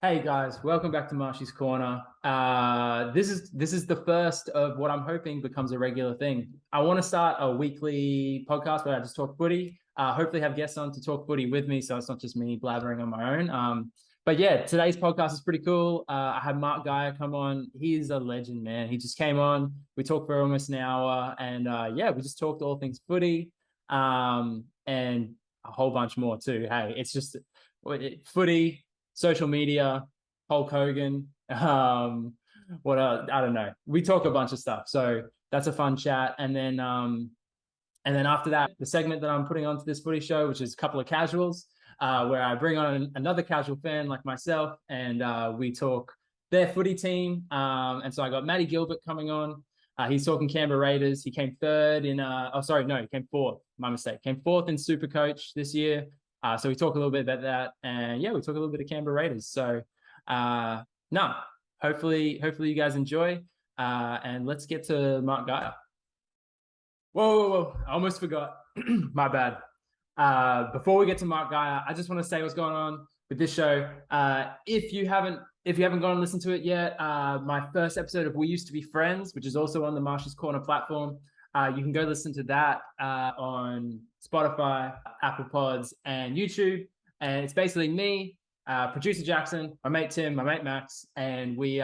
Hey guys, welcome back to Marshy's Corner. This is the first of what I'm hoping becomes a regular thing. I want to start a weekly podcast where I just talk footy. Hopefully have guests on to talk footy with me, so it's not just me blabbering on my own. But yeah, today's podcast is pretty cool. I had Mark Geyer come on. He's a legend, man. He just came on. We talked for almost an hour, and yeah, we just talked all things footy, and a whole bunch more too. Hey, it's just footy, social media, Hulk Hogan. What else? I don't know. We talk a bunch of stuff, so that's a fun chat. And then after that, the segment that I'm putting onto this footy show, which is a couple of casuals, where I bring on another casual fan like myself, and we talk their footy team. And so I got Matty Gilbert coming on. He's talking Canberra Raiders. He came third in. He came fourth. My mistake. Came fourth in Supercoach this year. So we talk a little bit about that, and yeah, we talk a little bit of Canberra Raiders. So no, hopefully you guys enjoy. And let's get to Mark Geyer. Whoa! I almost forgot. My bad. Before we get to Mark Geyer, I just want to say what's going on with this show. If you haven't gone and listened to it yet, my first episode of We Used to Be Friends, which is also on the Marshy's Corner platform, you can go listen to that on Spotify, Apple Pods, and YouTube. And it's basically me, producer Jackson, my mate Tim, my mate Max, and we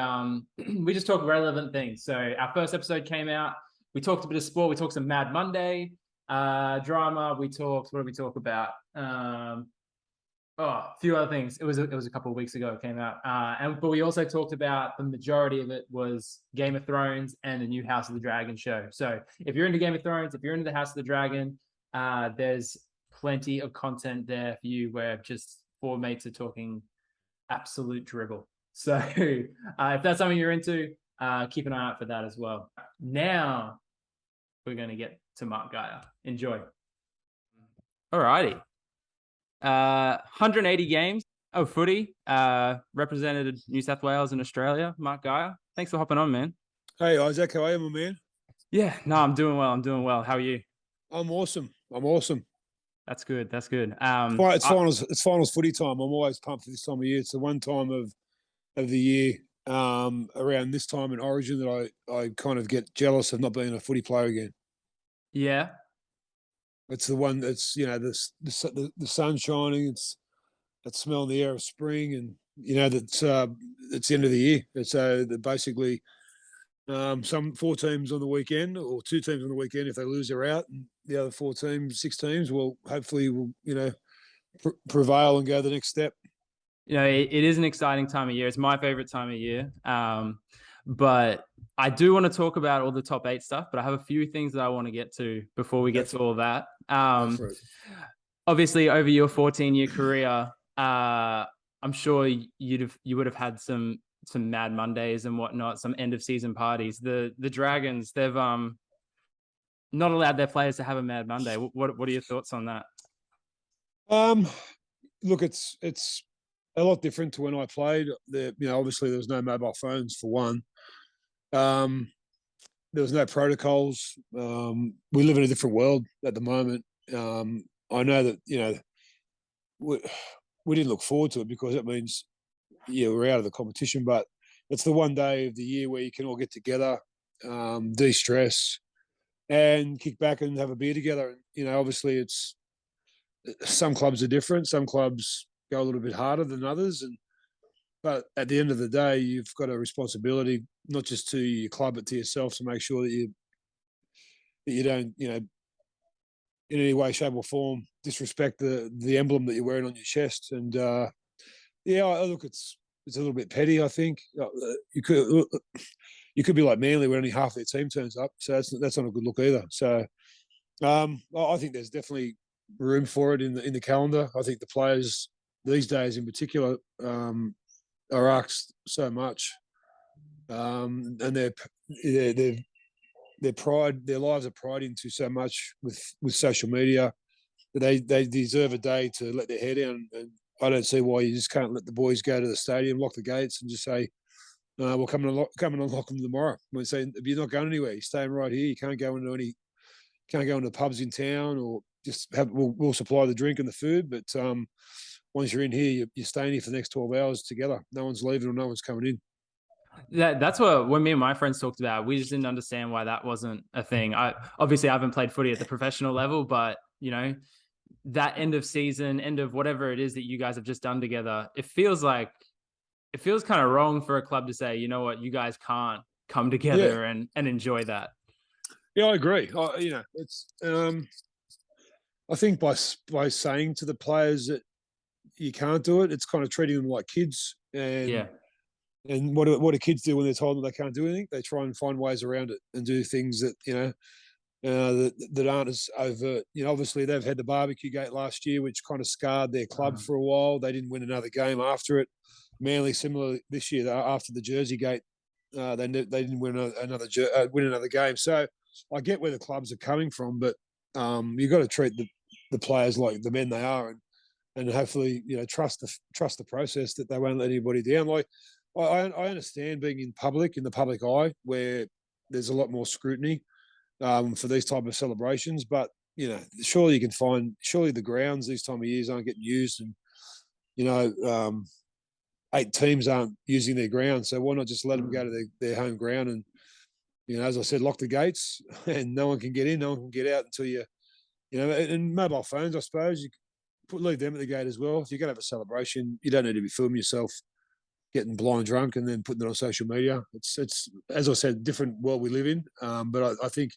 we just talk relevant things. So our first episode came out. We talked a bit of sport. We talked some Mad Monday drama. What did we talk about? A few other things. It was a couple of weeks ago it came out. But we also talked about the majority of it was Game of Thrones and the new House of the Dragon show. So if you're into Game of Thrones, if you're into the House of the Dragon, there's plenty of content there for you where just four mates are talking absolute dribble. So if that's something you're into, keep an eye out for that as well. Now we're going to get to Mark Geyer. Enjoy. All righty. 180 games of footy, represented New South Wales and Australia. Mark Geyer, thanks for hopping on, man. Hey Isaac, how are you, my man? Yeah, no, I'm doing well. How are you? I'm awesome. That's good. It's finals footy time. I'm always pumped for this time of year. It's the one time of the year around this time in Origin that I kind of get jealous of not being a footy player again. Yeah. It's the one that's, the sun shining, it's that smell in the air of spring, and it's the end of the year. It's basically some four teams on the weekend, or two teams on the weekend. If they lose, they're out, and the other six teams will hopefully prevail and go the next step. It is an exciting time of year. It's my favorite time of year. But I do want to talk about all the top 8 stuff, but I have a few things that I want to get to before we get to all that. Obviously, over your 14-year career, I'm sure you would have had some Mad Mondays and whatnot, some end of season parties. The Dragons, they've not allowed their players to have a Mad Monday. What are your thoughts on that? Look, it's a lot different to when I played. Obviously there was no mobile phones for one. There was no protocols. We live in a different world at the moment. I know that we didn't look forward to it because it means we're out of the competition. But it's the one day of the year where you can all get together, de-stress, and kick back and have a beer together. Obviously it's some clubs are different. Some clubs go a little bit harder than others, but at the end of the day, you've got a responsibility not just to your club but to yourself to make sure that you don't, in any way, shape, or form disrespect the emblem that you're wearing on your chest. And look, it's a little bit petty. I think you could be like Manly, where only half their team turns up, so that's not a good look either. So I think there's definitely room for it in the calendar. I think the players these days, in particular, are asked so much, and their pride, their lives are pried into so much with social media that they deserve a day to let their hair down. And I don't see why you just can't let the boys go to the stadium, lock the gates, and just say, "We'll come and unlock them tomorrow." We're saying, if you're not going anywhere, you're staying right here. You can't go into pubs in town, or just we'll supply the drink and the food, but once you're in here, you're staying here for the next 12 hours together. No one's leaving or no one's coming in. That's what when me and my friends talked about. We just didn't understand why that wasn't a thing. I haven't played footy at the professional level, but that end of season, end of whatever it is that you guys have just done together, it feels kind of wrong for a club to say, you know what, you guys can't come together and enjoy that. Yeah, I agree. It's I think by saying to the players that you can't do it, it's kind of treating them like kids. And what do kids do when they're told that they can't do anything? They try and find ways around it and do things that that aren't as overt. Obviously they've had the barbecue gate last year, which kind of scarred their club for a while. They didn't win another game after it. Manly, similar this year after the Jersey gate, they didn't win another game. So I get where the clubs are coming from, but you've got to treat the players like the men they are, and hopefully trust the process that they won't let anybody down. Like I understand being in the public eye, where there's a lot more scrutiny for these type of celebrations, but surely the grounds these time of years aren't getting used, and 8 teams aren't using their ground, so why not just let them go to their home ground and as I said, lock the gates and no one can get in, no one can get out until and mobile phones, I suppose you leave them at the gate as well. If you're going to have a celebration, you don't need to be filming yourself getting blind drunk and then putting it on social media. It's as I said, different world we live in, but I think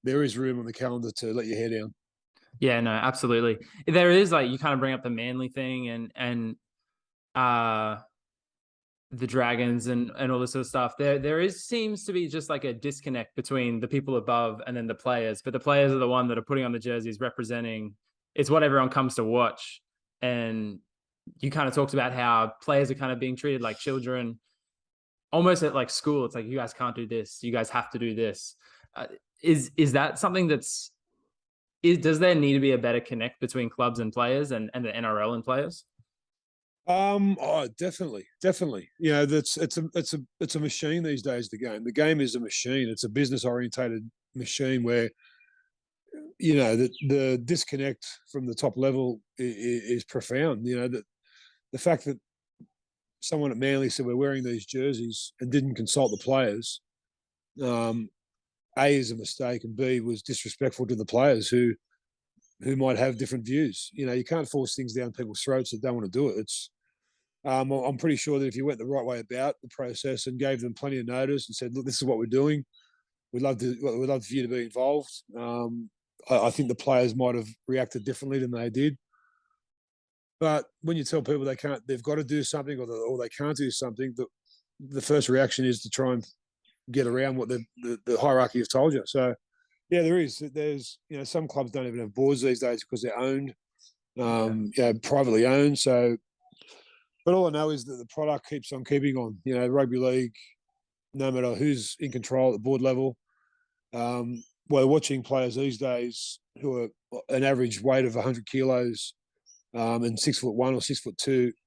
there is room on the calendar to let your hair down. Yeah, no, absolutely. There is, like, you kind of bring up the Manly thing and the Dragons and all this sort of stuff. There seems to be just like a disconnect between the people above and then the players. But the players are the one that are putting on the jerseys, representing. It's what everyone comes to watch. And you kind of talked about how players are kind of being treated like children, almost at like school. It's like, you guys can't do this. You guys have to do this. Is that something does there need to be a better connect between clubs and players and the NRL and players? Oh, definitely. It's a machine these days. The game is a machine. It's a business orientated machine where the disconnect from the top level is profound. The fact that someone at Manly said we're wearing these jerseys and didn't consult the players, A, is a mistake, and B, was disrespectful to the players who might have different views. You can't force things down people's throats that don't want to do it. I'm pretty sure that if you went the right way about the process and gave them plenty of notice and said, look, this is what we're doing, we'd love for you to be involved. I think the players might have reacted differently than they did. But when you tell people they've got to do something or they can't do something, the first reaction is to try and get around what the hierarchy has told you. So, yeah, there's some clubs don't even have boards these days because they're owned, privately owned. So, but all I know is that the product keeps on keeping on. Rugby league, no matter who's in control at the board level, we're watching players these days who are an average weight of 100 kilos and 6'1" or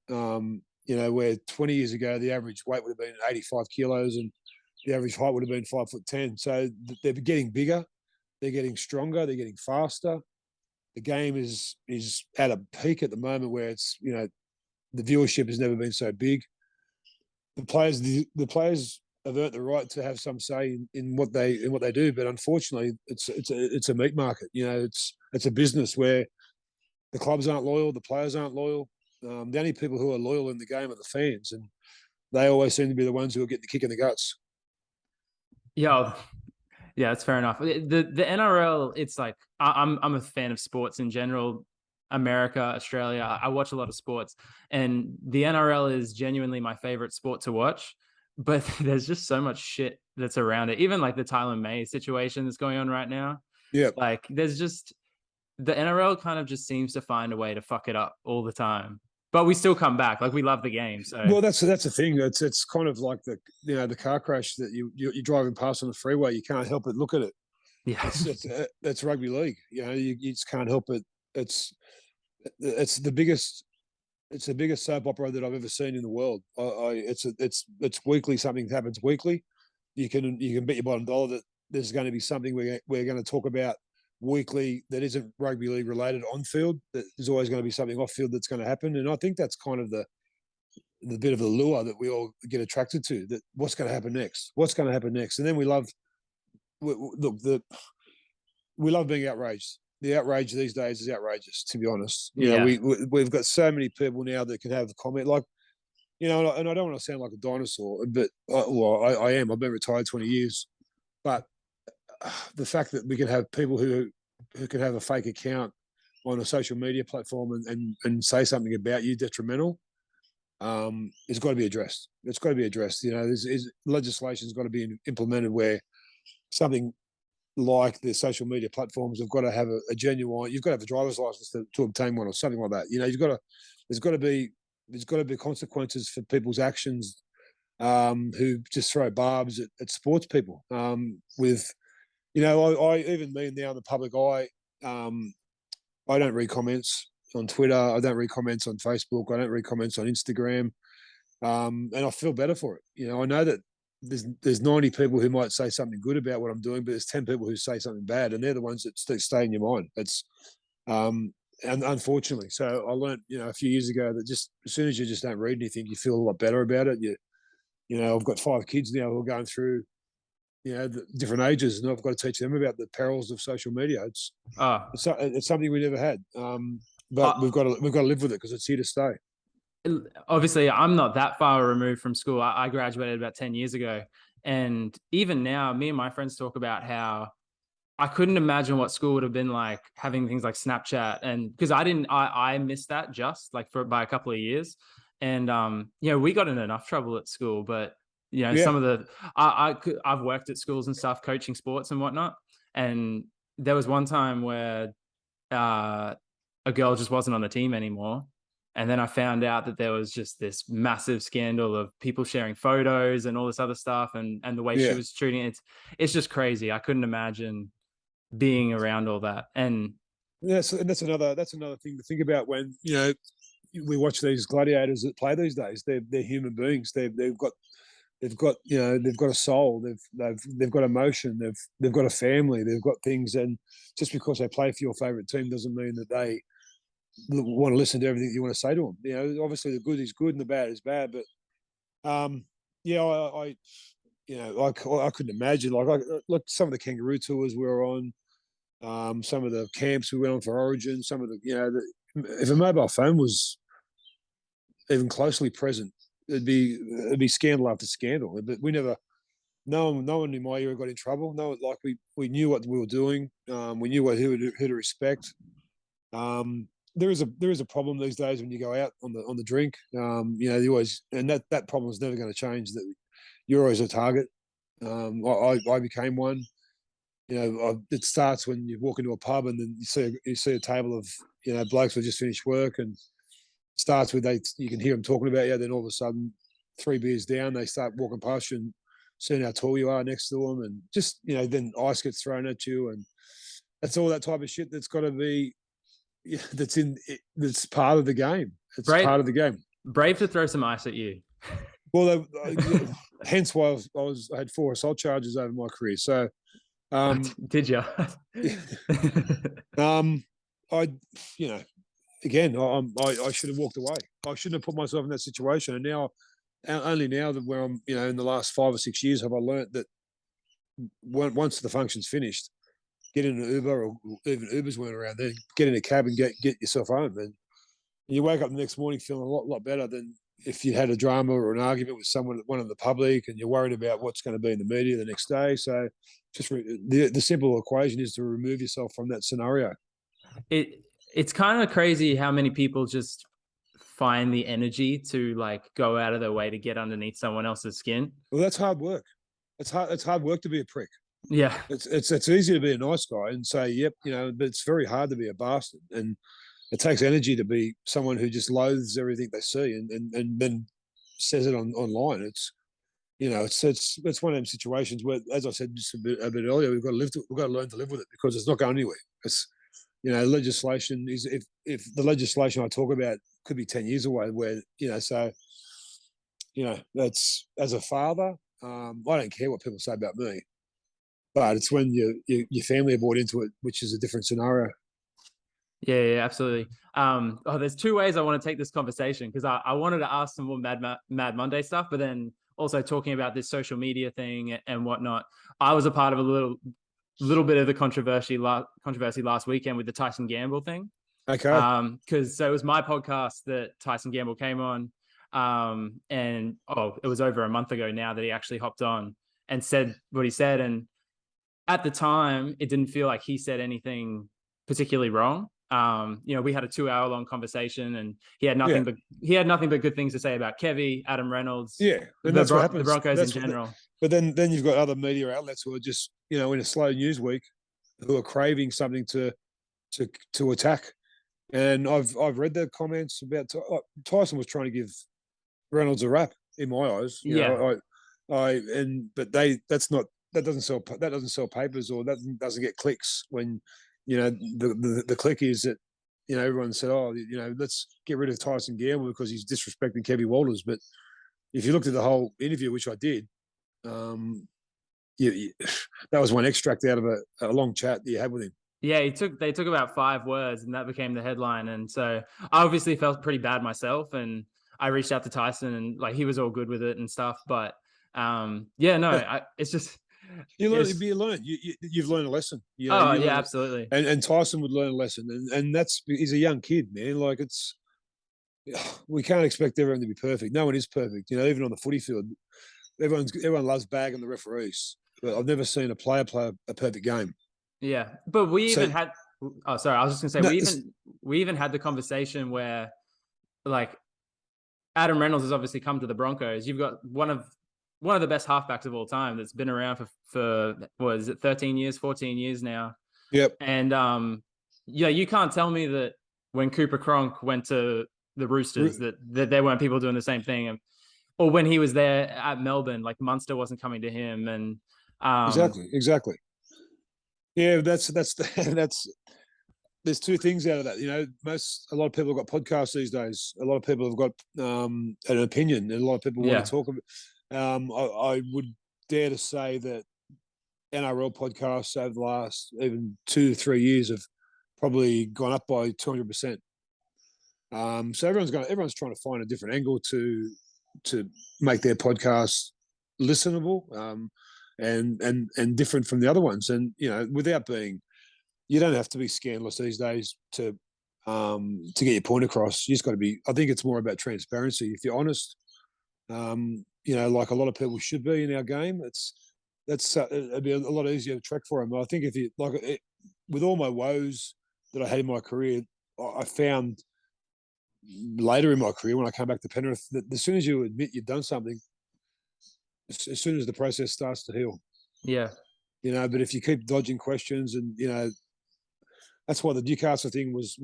6'2", where 20 years ago the average weight would have been 85 kilos and the average height would have been 5'10". So they're getting bigger, they're getting stronger, they're getting faster. The game is at a peak at the moment where it's the viewership has never been so big. The players have earned the right to have some say in what they do, but unfortunately, it's a meat market. It's a business where the clubs aren't loyal, the players aren't loyal. The only people who are loyal in the game are the fans, and they always seem to be the ones who are getting the kick in the guts. Yeah, that's fair enough. The NRL, it's like I'm a fan of sports in general. America, Australia, I watch a lot of sports, and the NRL is genuinely my favorite sport to watch. But there's just so much shit that's around it. Even like the Tyler May situation that's going on right now. Yeah, like there's just the NRL kind of just seems to find a way to fuck it up all the time. But we still come back. Like, we love the game. So, well, that's the thing. It's kind of like the car crash that you're driving past on the freeway. You can't help but look at it. Yeah, That's rugby league. You just can't help it. It's the biggest soap opera that I've ever seen in the world. It's weekly. Something happens weekly. You can bet your bottom dollar that there's going to be something we're going to talk about weekly that isn't rugby league related on field. There's always going to be something off field that's going to happen, and I think that's kind of the bit of the lure that we all get attracted to. That what's going to happen next? What's going to happen next? And then we love being outraged. The outrage these days is outrageous, to be honest. You know, we've got so many people now that can have the comment, like, you know, and I don't want to sound like a dinosaur, but I am. I've been retired 20 years, but the fact that we can have people who can have a fake account on a social media platform and say something about you detrimental, it's got to be addressed. It's got to be addressed. You know, legislation's got to be implemented where something like the social media platforms have got to have a genuine. You've got to have a driver's license to obtain one or something like that. You know, there's got to be consequences for people's actions who just throw barbs at sports people. With, you know, I even me now in the public eye, I don't read comments on Twitter. I don't read comments on Facebook. I don't read comments on Instagram. And I feel better for it. You know, I know that there's 90 people who might say something good about what I'm doing, but there's 10 people who say something bad, and they're the ones that stay in your mind. It's and unfortunately. So I learned, you know, a few years ago that just as soon as you just don't read anything, you feel a lot better about it. You know, I've got 5 kids now who are going through, you know, the different ages, and I've got to teach them about the perils of social media. It's something we never had, but we've got to live with it because it's here to stay. Obviously, I'm not that far removed from school. I graduated about 10 years ago, and even now, me and my friends talk about how I couldn't imagine what school would have been like having things like Snapchat, and because I missed that just like by a couple of years, and you know, we got in enough trouble at school, but you know, some of the I've worked at schools and stuff, coaching sports and whatnot, and there was one time where a girl just wasn't on the team anymore. And then I found out that there was just this massive scandal of people sharing photos and all this other stuff, and the way she was treating it. It's just crazy. I couldn't imagine being around all that. And that's another thing to think about when, you know, we watch these gladiators that play these days. They're human beings. They've got you know, they've got a soul. They've got emotion. They've got a family. They've got things. And just because they play for your favorite team doesn't mean that they want to listen to everything you want to say to them. You know, obviously the good is good and the bad is bad, but yeah, I you know, I couldn't imagine, like some of the kangaroo tours we were on, some of the camps we went on for Origin, some of the, you know, if a mobile phone was even closely present, it'd be scandal after scandal. But we never, no one in my era got in trouble. No, like we knew what we were doing. We knew who to respect. There is a problem these days when you go out on the drink. You know, you always, and that problem is never going to change. That you're always a target. I became one. You know, it starts when you walk into a pub and then you see a table of, you know, blokes who just finished work, and it starts with you can hear them talking about you. Then all of a sudden, 3 beers down, they start walking past you and seeing how tall you are next to them, and just, you know, then ice gets thrown at you, and that's all that type of shit that's got to be. Yeah, that's part of the game. It's part of the game. Brave to throw some ice at you. Well, hence why I had 4 assault charges over my career. So, did you? I, you know, again, I should have walked away. I shouldn't have put myself in that situation. And now, only now that where I'm, you know, in the last 5 or 6 years, have I learnt that once the function's finished, get in an Uber, or even Ubers weren't around then, get in a cab and get yourself home. And you wake up the next morning feeling a lot better than if you had a drama or an argument with one in the public, and you're worried about what's going to be in the media the next day. So just the simple equation is to remove yourself from that scenario. It's kind of crazy how many people just find the energy to like go out of their way to get underneath someone else's skin. Well, that's hard work. It's hard work to be a prick. Yeah, it's easy to be a nice guy and say, yep, you know, but it's very hard to be a bastard, and it takes energy to be someone who just loathes everything they see and then says it online. It's, you know, it's one of them situations where, as I said just a bit earlier, we've got to learn to live with it, because it's not going anywhere. It's, you know, legislation is, if the legislation I talk about could be 10 years away, where, you know, so, you know, that's, as a father, I don't care what people say about me. But it's when your family are bought into it, which is a different scenario. Yeah, absolutely. There's two ways I want to take this conversation, because I wanted to ask some more Mad Monday stuff, but then also talking about this social media thing and whatnot. I was a part of a little bit of the controversy last weekend with the Tyson Gamble thing. Okay. Because so it was my podcast that Tyson Gamble came on, and it was over a month ago now that he actually hopped on and said what he said, and at the time it didn't feel like he said anything particularly wrong. We had a 2-hour long conversation, and he had nothing but good things to say about Kevy, Adam Reynolds, and that's what happens. The Broncos in general. But then you've got other media outlets who are just in a slow news week, who are craving something to attack. And I've read the comments about Tyson was trying to give Reynolds a rap in my eyes. That doesn't sell papers, or that doesn't get clicks when the click is that everyone said, let's get rid of Tyson Gamble because he's disrespecting Kevin Walters. But if you looked at the whole interview, which I did, that was one extract out of a long chat that you had with him. Yeah, they took about 5 words, and that became the headline. And so I obviously felt pretty bad myself, and I reached out to Tyson, and he was all good with it and stuff. But it's just you learn. You've learned a lesson. Absolutely. And Tyson would learn a lesson, and he's a young kid, man. We can't expect everyone to be perfect. No one is perfect. Even on the footy field, everyone loves bagging the referees, but I've never seen a player play a perfect game. Yeah, but we even had. Oh, sorry. I was just gonna say we even had the conversation where, Adam Reynolds has obviously come to the Broncos. You've got one of the best halfbacks of all time that's been around for what is it, 13 years, 14 years now. Yep. And you can't tell me that when Cooper Cronk went to the Roosters that there weren't people doing the same thing, or when he was there at Melbourne, Munster wasn't coming to him, and exactly. Yeah, that's there's two things out of that. A lot of people have got podcasts these days. A lot of people have got an opinion, and a lot of people want to talk about. I would dare to say that NRL podcasts over the last even 2 to 3 years have probably gone up by 200%. So everyone's trying to find a different angle to make their podcast listenable. And different from the other ones, and without being, you don't have to be scandalous these days to get your point across. You just got to be. I think it's more about transparency. If you're honest, like a lot of people should be in our game, it'd be a lot easier to track for them. I think if you with all my woes that I had in my career, I found later in my career when I came back to Penrith that as soon as you admit you've done something, as soon as the process starts to heal. Yeah. But if you keep dodging questions, and, that's why the Newcastle thing was,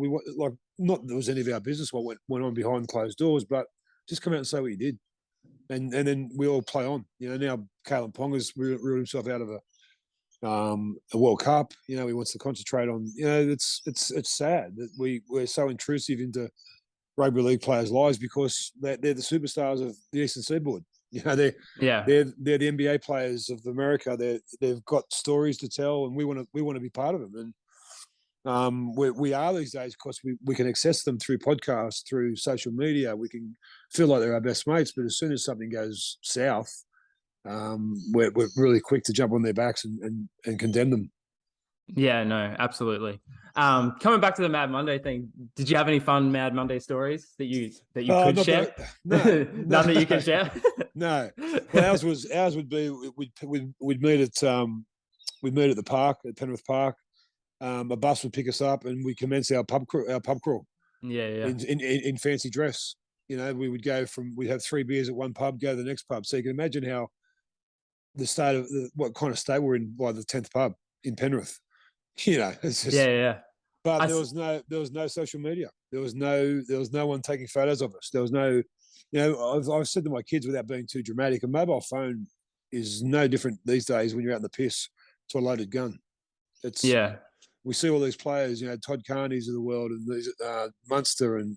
not that there was any of our business what went on behind closed doors, but just come out and say what you did. And then we all play on. Now Kalen Ponga's ruled himself out of a World Cup. He wants to concentrate on, it's sad that we're so intrusive into rugby league players' lives because they're the superstars of the Eastern Seaboard. They're the NBA players of America. They've got stories to tell, and we want to be part of them. And we are these days because we can access them through podcasts, through social media. We can feel like they're our best mates, but as soon as something goes south, we're really quick to jump on their backs and condemn them. Yeah, no, absolutely. Coming back to the Mad Monday thing, did you have any fun Mad Monday stories that you could share? None that you can share. No. Well, ours would be we'd meet at the park at Penrith Park. A bus would pick us up, and we commence our pub crawl. Yeah. In fancy dress. We'd have 3 beers at one pub, go to the next pub. So you can imagine how what kind of state we're in by the 10th pub in Penrith. It's just But there was no social media. There was no one taking photos of us. There was no, I've said to my kids without being too dramatic, a mobile phone is no different these days when you're out in the piss to a loaded gun. We see all these players, Todd Carney's of the world, and these Munster and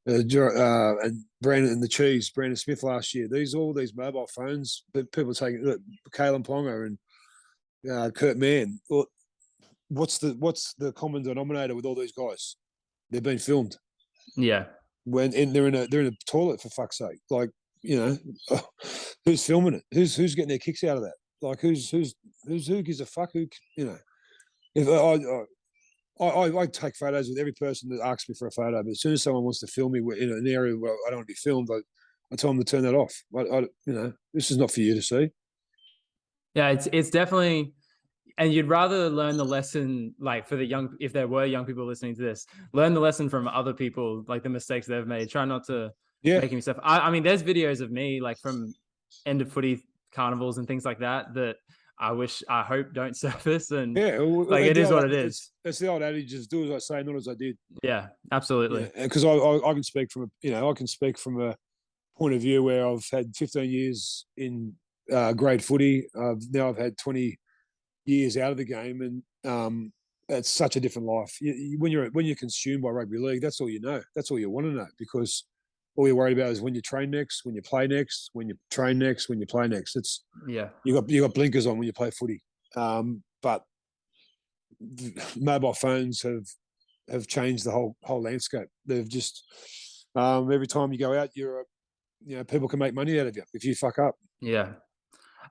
Brandon and the Cheese, Brandon Smith last year. All these mobile phones, but people taking Kalen Ponga and Kurt Mann. Well, what's the common denominator with all these guys? They've been filmed. Yeah. When they're in a toilet, for fuck's sake. Like, who's filming it? Who's getting their kicks out of that? Like, who gives a fuck? If I take photos with every person that asks me for a photo, but as soon as someone wants to film me in an area where I don't want to be filmed, I tell them to turn that off. This is not for you to see. Yeah, it's definitely, and you'd rather learn the lesson, like for the young, if there were young people listening to this, learn the lesson from other people, like the mistakes they've made. Try not to make yourself. I mean, there's videos of me like from end of footy carnivals and things like that I hope don't surface. And like it is what it is. It's the old adage: just do as I say, not as I did. Yeah, absolutely. Because I can speak from a point of view where I've had 15 years in grade footy. Now I've had 20 years out of the game, and it's such a different life. When you're consumed by rugby league, that's all you know. That's all you want to know, because all you're worried about is when you train next, when you play next, when you train next, when you play next. It's you got blinkers on when you play footy. But mobile phones have changed the whole landscape. They've just every time you go out, people can make money out of you if you fuck up. Yeah.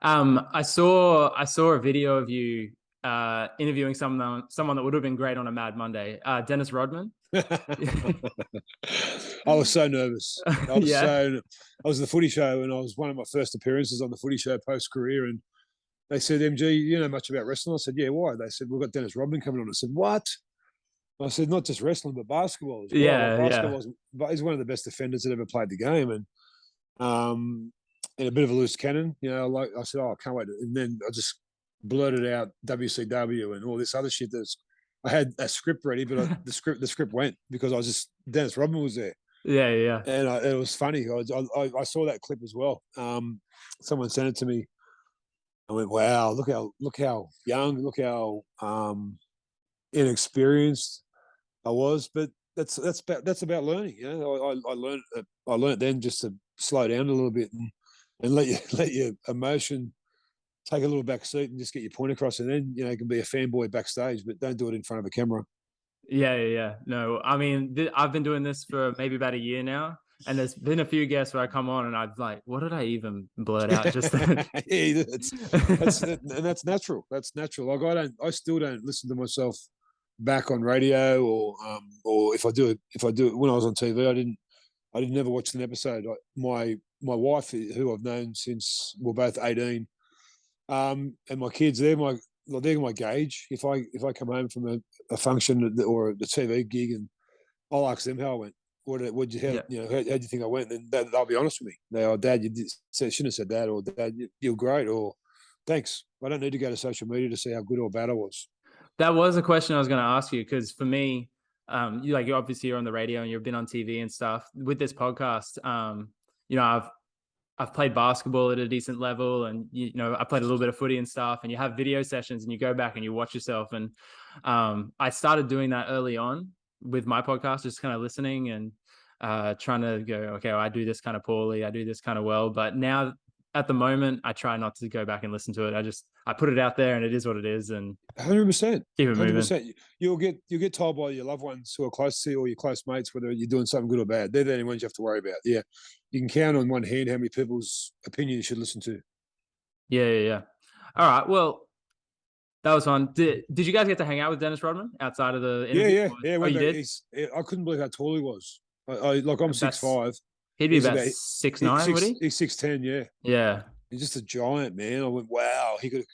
I saw a video of you interviewing someone that would have been great on a Mad Monday. Dennis Rodman. I was so nervous. I was at the Footy Show, and I was one of my first appearances on the Footy Show post career, and they said, "MG, you know much about wrestling?" I said, "Yeah, why?" They said, "We've got Dennis Rodman coming on." I said, "What?" I said, "Not just wrestling, but basketball as well." But he's one of the best defenders that ever played the game, and a bit of a loose cannon. Like I said, "Oh, I can't wait." And then I just blurted out WCW and all this other shit. I had a script ready, but the script went because Dennis Rodman was there. Yeah. And it was funny. I saw that clip as well. Someone sent it to me. I went, "Wow, look how young, look how inexperienced I was." But that's about learning. I learned then just to slow down a little bit and let your emotion take a little back seat and just get your point across, and then you can be a fanboy backstage, but don't do it in front of a camera. Yeah. No, I mean, I've been doing this for maybe about a year now, and there's been a few guests where I come on and I'm like, what did I even blurt out just then? That's natural. That's natural. Like I still don't listen to myself back on radio, or if I do it when I was on TV, I didn't never watch an episode. My wife, who I've known since we're both 18, and my kids, they're my gauge. If I come home from a function or the TV gig, and I'll ask them how I went. How do you think I went? And they'll be honest with me. Dad, shouldn't have said that, or Dad, you're great, or thanks. I don't need to go to social media to see how good or bad I was. That was a question I was going to ask you, because for me, you're obviously you're on the radio and you've been on TV and stuff. With this podcast, I've played basketball at a decent level, and I played a little bit of footy and stuff, and you have video sessions and you go back and you watch yourself. And I started doing that early on with my podcast, just kind of listening and trying to go, okay, well, I do this kind of poorly, I do this kind of well. But now at the moment, I try not to go back and listen to it. I put it out there, and it is what it is. And 100%, keep it moving. You'll get told by your loved ones who are close to you, or your close mates, whether you're doing something good or bad. They're the only ones you have to worry about. Yeah, you can count on one hand how many people's opinion you should listen to. Yeah. All right. Well, that was fun. Did you guys get to hang out with Dennis Rodman outside of the interview? Yeah. Oh, you did? I couldn't believe how tall he was. I'm 6'5". He'd be about 6'9", would he? He's 6'10", yeah. Yeah. He's just a giant, man. I went, wow. He could,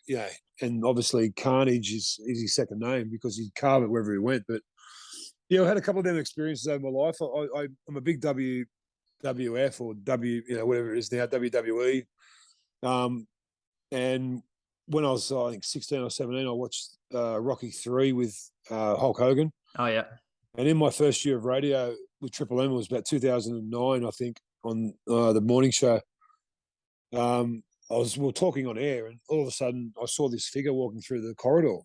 and obviously Carnage is his second name because he'd carve it wherever he went. But, I had a couple of them experiences over my life. I'm a big WWF or whatever it is now, WWE. And when I was, I think, 16 or 17, I watched Rocky 3 with Hulk Hogan. Oh, yeah. And in my first year of radio with Triple M, it was about 2009, I think, on the morning show. We were talking on air, and all of a sudden I saw this figure walking through the corridor.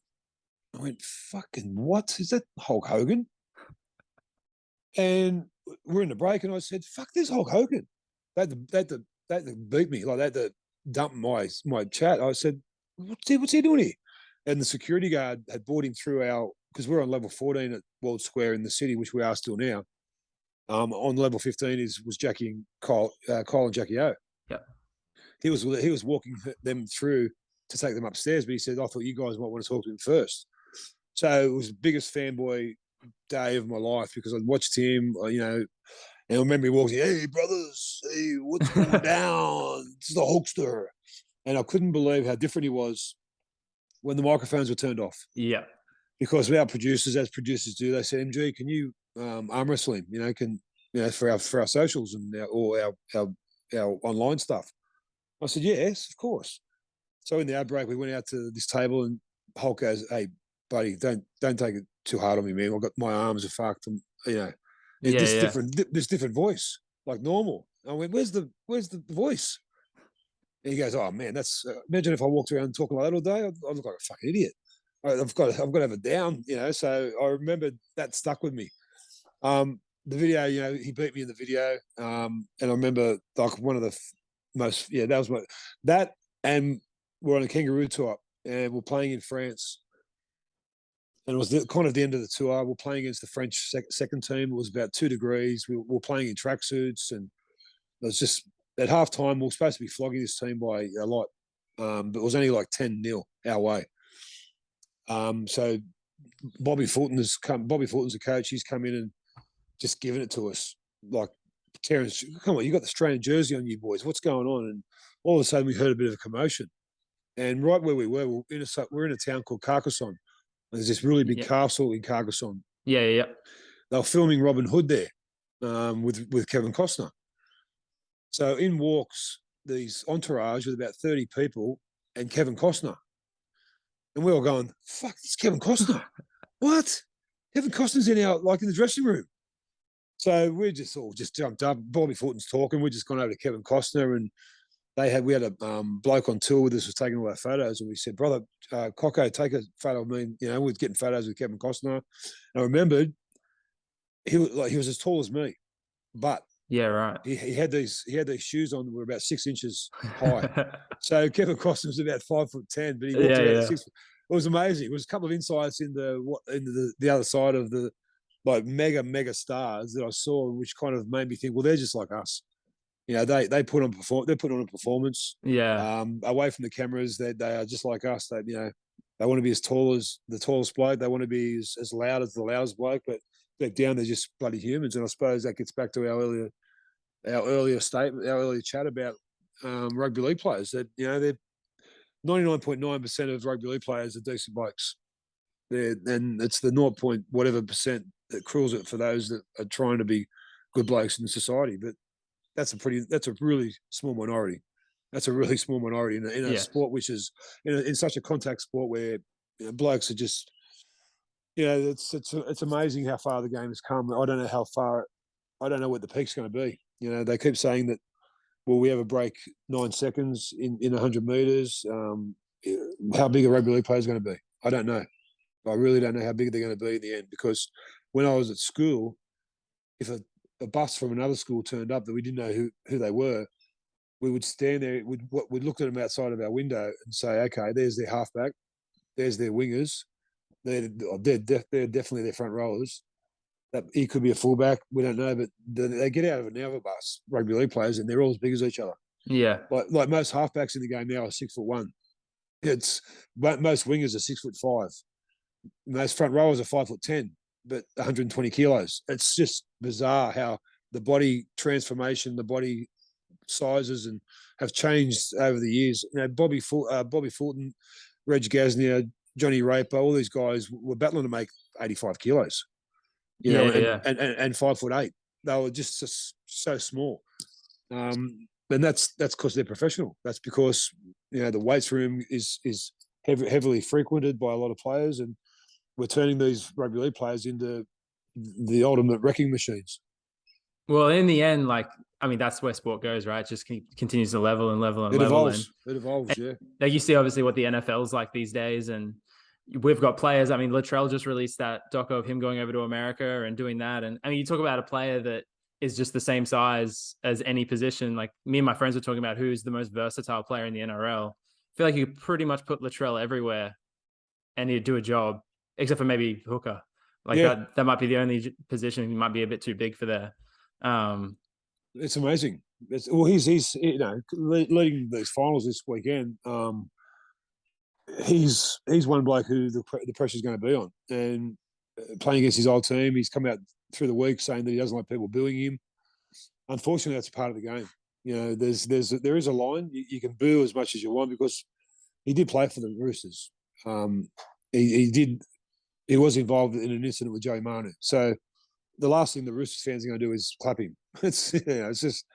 I went, fucking what? Is that Hulk Hogan? And we're in the break, and I said, fuck, there's Hulk Hogan. They had to beat me, like they had to dump my chat. I said, what's he doing here? And the security guard had brought him through because we're on level 14 at World Square in the city, which we are still now. On level 15 was Jackie and Kyle and Jackie O. Yep. He was walking them through to take them upstairs, but he said, I thought you guys might want to talk to him first. So it was the biggest fanboy day of my life because I'd watched him, and I remember he walking, hey, brothers, hey, what's going down? It's the Hulkster. And I couldn't believe how different he was when the microphones were turned off. Yeah. Because our producers, as producers do, they said, MG, can you arm wrestle him? For our socials and our online stuff. I said, yes, of course. So in the outbreak, we went out to this table and Hulk goes, hey, buddy, don't take it too hard on me, man. I've got my arms are fucked. And, this different voice, like normal. I went, where's the voice? And he goes, oh man, that's imagine if I walked around talking like that all day, I'd look like a fucking idiot. I've got to have it down, So I remember that stuck with me. The video, he beat me in the video, and I remember like one of the most, that was that, and we're on a kangaroo tour, and we're playing in France, and it was kind of the end of the tour. We're playing against the French second team. It was about 2 degrees. We were playing in tracksuits, and it was just at halftime. We were supposed to be flogging this team by a lot, but it was only like 10-0 our way. So Bobby Fulton's a coach. He's come in and just given it to us. Like, Terrence, come on, you got the Australian jersey on you boys. What's going on? And all of a sudden we heard a bit of a commotion. And right where we were, we're in a town called Carcassonne. There's this really big castle in Carcassonne. Yeah. They were filming Robin Hood there with Kevin Costner. So in walks these entourage with about 30 people and Kevin Costner. And we were going, fuck, it's Kevin Costner. What? Kevin Costner's in the dressing room. So we just all jumped up. Bobby Fulton's talking. We just gone over to Kevin Costner, and we had a bloke on tour with us was taking all our photos, and we said, brother, Cocko, take a photo of me. We're getting photos with Kevin Costner. And I remembered he was as tall as me, but yeah, right. He had these shoes on that were about 6 inches high. So Kevin Costner was about 5'10", but he walked around at 6 foot. It was amazing. It was a couple of insights in the other side of the like mega stars that I saw, which kind of made me think, well, they're just like us. They put on a performance. Yeah. Away from the cameras, they are just like us. They want to be as tall as the tallest bloke. They want to be as loud as the loudest bloke, but deep down they're just bloody humans. And I suppose that gets back to our earlier statement, our earlier chat about rugby league players. That they're 99.9% of rugby league players are decent blokes. And it's the 0. whatever percent that cruels it for those that are trying to be good blokes in society. But that's a really small minority. That's a really small minority in a sport which is in such a contact sport where blokes are just it's amazing how far the game has come. I don't know how far. I don't know what the peak's going to be. They keep saying that. Will we ever break 9 seconds in 100 meters? How big a rugby league player is going to be? I don't know. I really don't know how big they're going to be in the end, because when I was at school, if a bus from another school turned up that we didn't know who they were, we would stand there. We'd look at them outside of our window and say, okay, there's their halfback, there's their wingers, they're definitely their front rowers. That he could be a fullback, we don't know, but they get out of an hour bus, rugby league players, and they're all as big as each other. Yeah, like most halfbacks in the game now are 6'1". It's most wingers are 6'5". Most front rowers are 5'10", but 120 kilos. It's just bizarre how the body transformation, the body sizes, and have changed over the years. Bobby Fulton, Reg Gasnier, Johnny Raper, all these guys were battling to make 85 kilos. And 5'8". They were just so small. And that's because they're professional. That's because the weights room is heavily frequented by a lot of players, and we're turning these rugby league players into the ultimate wrecking machines. Well, in the end, that's where sport goes, right? It just continues to level and level and it level. It evolves, yeah. Like you see, obviously, what the NFL is like these days, and we've got players. I mean, Latrell just released that doco of him going over to America and doing that. And I mean, you talk about a player that is just the same size as any position. Like me and my friends were talking about who's the most versatile player in the NRL. I feel like you could pretty much put Latrell everywhere. and he'd do a job, except for maybe hooker. Like Yeah. that might be the only position he might be a bit too big for there. It's amazing. He's leading these finals this weekend. He's one bloke who the pressure's going to be on, and playing against his old team, he's come out through the week saying that he doesn't like people booing him. Unfortunately, that's part of the game. You know, there is a line. You can boo as much as you want because he did play for the Roosters. He was involved in an incident with Joey Manu. So the last thing the Roosters fans are going to do is clap him. It's just.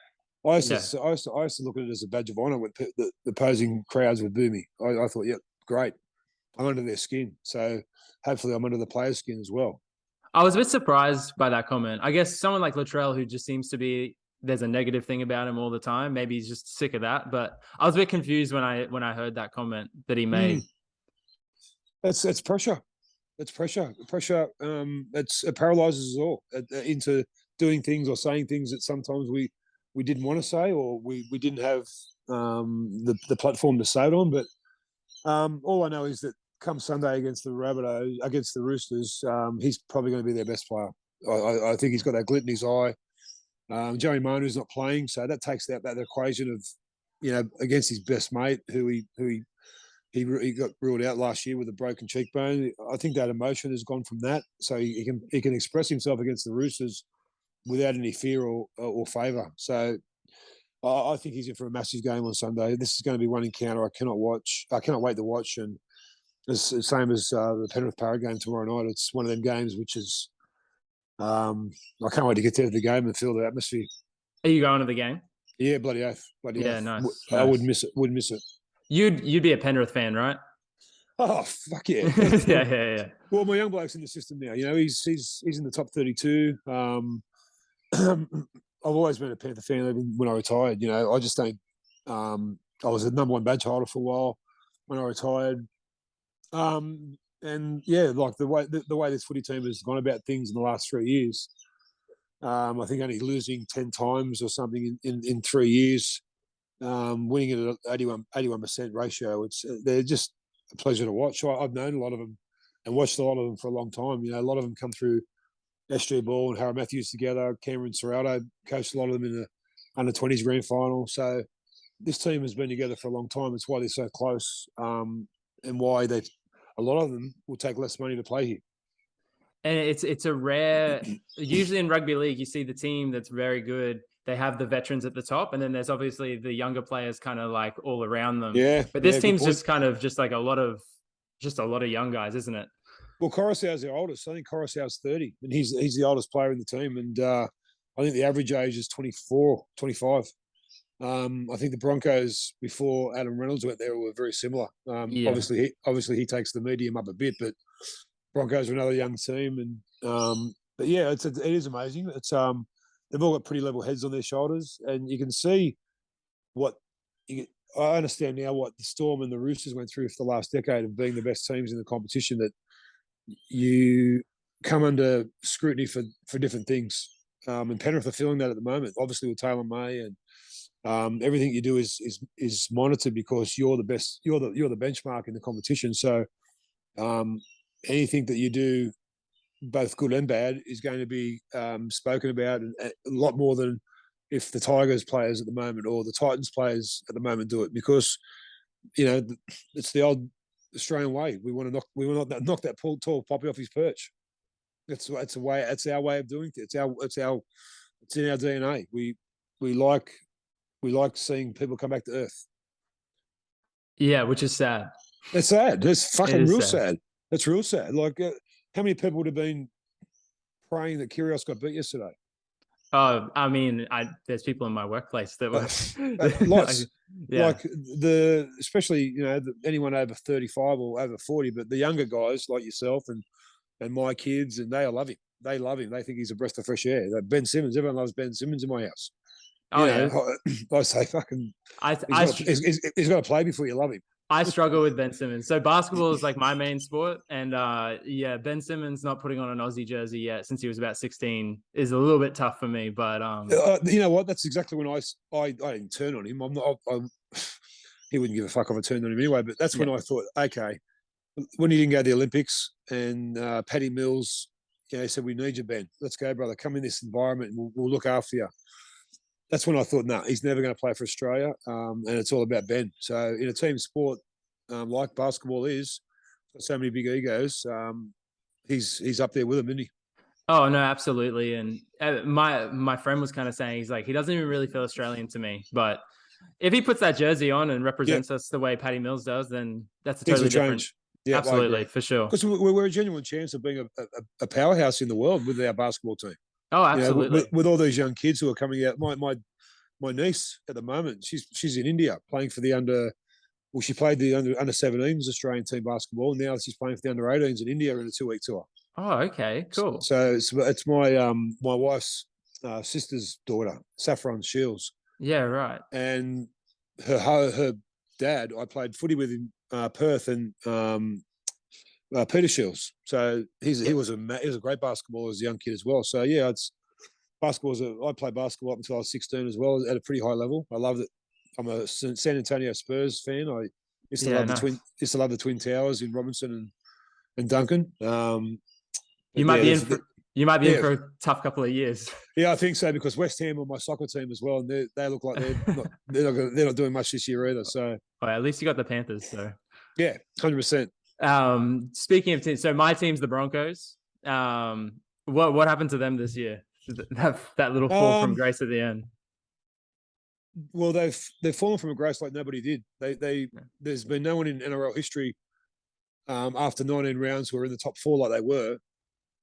I used to look at it as a badge of honour when the opposing crowds would boo me. I thought, yeah, great. I'm under their skin. So hopefully I'm under the player's skin as well. I was a bit surprised by that comment. I guess someone like Latrell, who just seems to be, there's a negative thing about him all the time. Maybe he's just sick of that. But I was a bit confused when I heard that comment that he made. It's pressure. It's pressure. Pressure. It paralyzes us all into doing things or saying things that sometimes we didn't want to say, or we didn't have the platform to say it on. But all I know is that come Sunday against the Roosters, he's probably going to be their best player. I think he's got that glit in his eye. Joey Manu's not playing, so that takes that equation of, against his best mate, who he got ruled out last year with a broken cheekbone. I think that emotion has gone from that, so he can express himself against the Roosters without any fear or favour. So I think he's in for a massive game on Sunday. This is going to be one encounter I cannot wait to watch. And it's the same as the Penrith Para game tomorrow night. It's one of them games which is I can't wait to get there to the game and feel the atmosphere. Are you going to the game? Yeah, bloody oath. Yeah, nice. I wouldn't miss it. You'd be a Penrith fan, right? Oh, fuck yeah. yeah. Well, my young bloke's in the system now. He's in the top 32. I've always been a Panther fan even when I retired. I just don't. I was the number one badge holder for a while when I retired. And yeah, like the way this footy team has gone about things in the last 3 years. I think only losing 10 times or something in 3 years, winning at an 81% ratio. They're just a pleasure to watch. I've known a lot of them and watched a lot of them for a long time. A lot of them come through SG Ball and Harry Matthews together. Cameron Serrato coached a lot of them in the under-20s grand final. So this team has been together for a long time. It's why they're so close, and why a lot of them will take less money to play here. And it's a rare. Usually in rugby league, you see the team that's very good. They have the veterans at the top, and then there's obviously the younger players kind of like all around them. Yeah, but this team's just kind of just like a lot of young guys, isn't it? Well, Coruscant's the oldest. I think Coruscant's 30, and he's the oldest player in the team. And I think the average age is 24, 25. I think the Broncos, before Adam Reynolds went there, were very similar. Obviously he takes the medium up a bit, but Broncos are another young team. And but yeah, it is amazing. It's they've all got pretty level heads on their shoulders, and you can see I understand now what the Storm and the Roosters went through for the last decade of being the best teams in the competition, that you come under scrutiny for different things. And Penrith are feeling that at the moment, obviously with Taylor May, and everything you do is monitored because you're the best, you're the benchmark in the competition. So anything that you do, both good and bad, is going to be spoken about a lot more than if the Tigers players at the moment or the Titans players at the moment do it, because it's the old Australian way. We want to knock that tall poppy off his perch. It's our way of doing it. It's in our DNA. We like seeing people come back to earth. Yeah, which is sad. It's sad. It's fucking real sad. It's real sad. Like, how many people would have been praying that Kyrgios got beat yesterday? Oh, I mean, there's people in my workplace that were lots. Like especially anyone over 35 or over 40, but the younger guys like yourself and my kids, and they love him. They love him. They think he's a breath of fresh air. Ben Simmons, everyone loves Ben Simmons in my house. I say fucking. He's got to play before you love him. I struggle with Ben Simmons. So basketball is like my main sport. And Ben Simmons not putting on an Aussie jersey yet since he was about 16 is a little bit tough for me. But you know what? That's exactly when I didn't turn on him. He wouldn't give a fuck if I turned on him anyway. But that's when I thought, okay, when he didn't go to the Olympics, and Paddy Mills, he said, "We need you, Ben. Let's go, brother. Come in this environment, and we'll look after you." That's when I thought, no, he's never going to play for Australia, and it's all about Ben. So in a team sport like basketball is, got so many big egos, he's up there with them, isn't he? Oh no, absolutely. And my friend was kind of saying, he's like, he doesn't even really feel Australian to me, but if he puts that jersey on and Yeah, represents us the way Paddy Mills does, then that's a things will totally different. change. Yeah, I Absolutely, agree. for sure. Because we're a genuine chance of being a powerhouse in the world with our basketball team. Oh, With, absolutely. with all these young kids who are coming out. My niece at the moment, she's in India playing for the under. Well, she played the under 17s Australian team basketball, and now she's playing for the under 18s in India in a 2-week tour. Oh, okay, cool. So it's my wife's sister's daughter, Saffron Shields, Yeah, right. and her dad. I played footy with in Perth and Peter Shields. So he was a great basketballer as a young kid as well. So yeah, it's I played basketball up until I was 16 as well at a pretty high level. I loved it. I'm a San Antonio Spurs fan. I used to Yeah, love nice. the Twin Towers in Robinson and Duncan. You But might yeah, be in for you might be in yeah, for a tough couple of years. yeah, I think so because West Ham are my soccer team as well, and they look like they're not doing much this year either. So Well, at least you got the Panthers. So, yeah, 100%. speaking of teams, so my team's the Broncos. What happened to them this year? That little fall from Um, grace at the end. well, they've fallen from a grace like nobody did. There's been no one in NRL history after 19 rounds who are in the top four like they were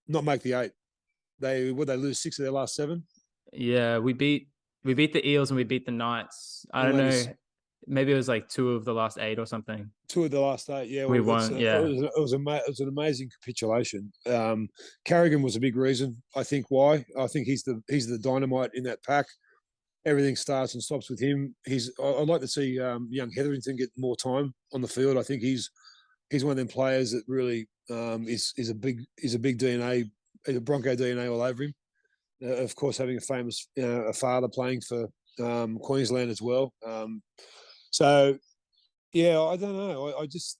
not make the eight. They lose 6 of their last 7. Yeah, we beat the Eels and we beat the Knights. I Well, don't maybe know. Maybe it was like 2 of the last 8 or something. 2 of the last 8. Yeah, We well, won. Yeah. it was an amazing capitulation. Carrigan was a big reason, I think. Why? I think he's the dynamite in that pack. Everything starts and stops with him. I'd like to see young Hetherington get more time on the field. I think he's one of them players that really is a big DNA, a Bronco DNA all over him. Of course, having a famous a father playing for Queensland as well. So yeah, I don't know. I just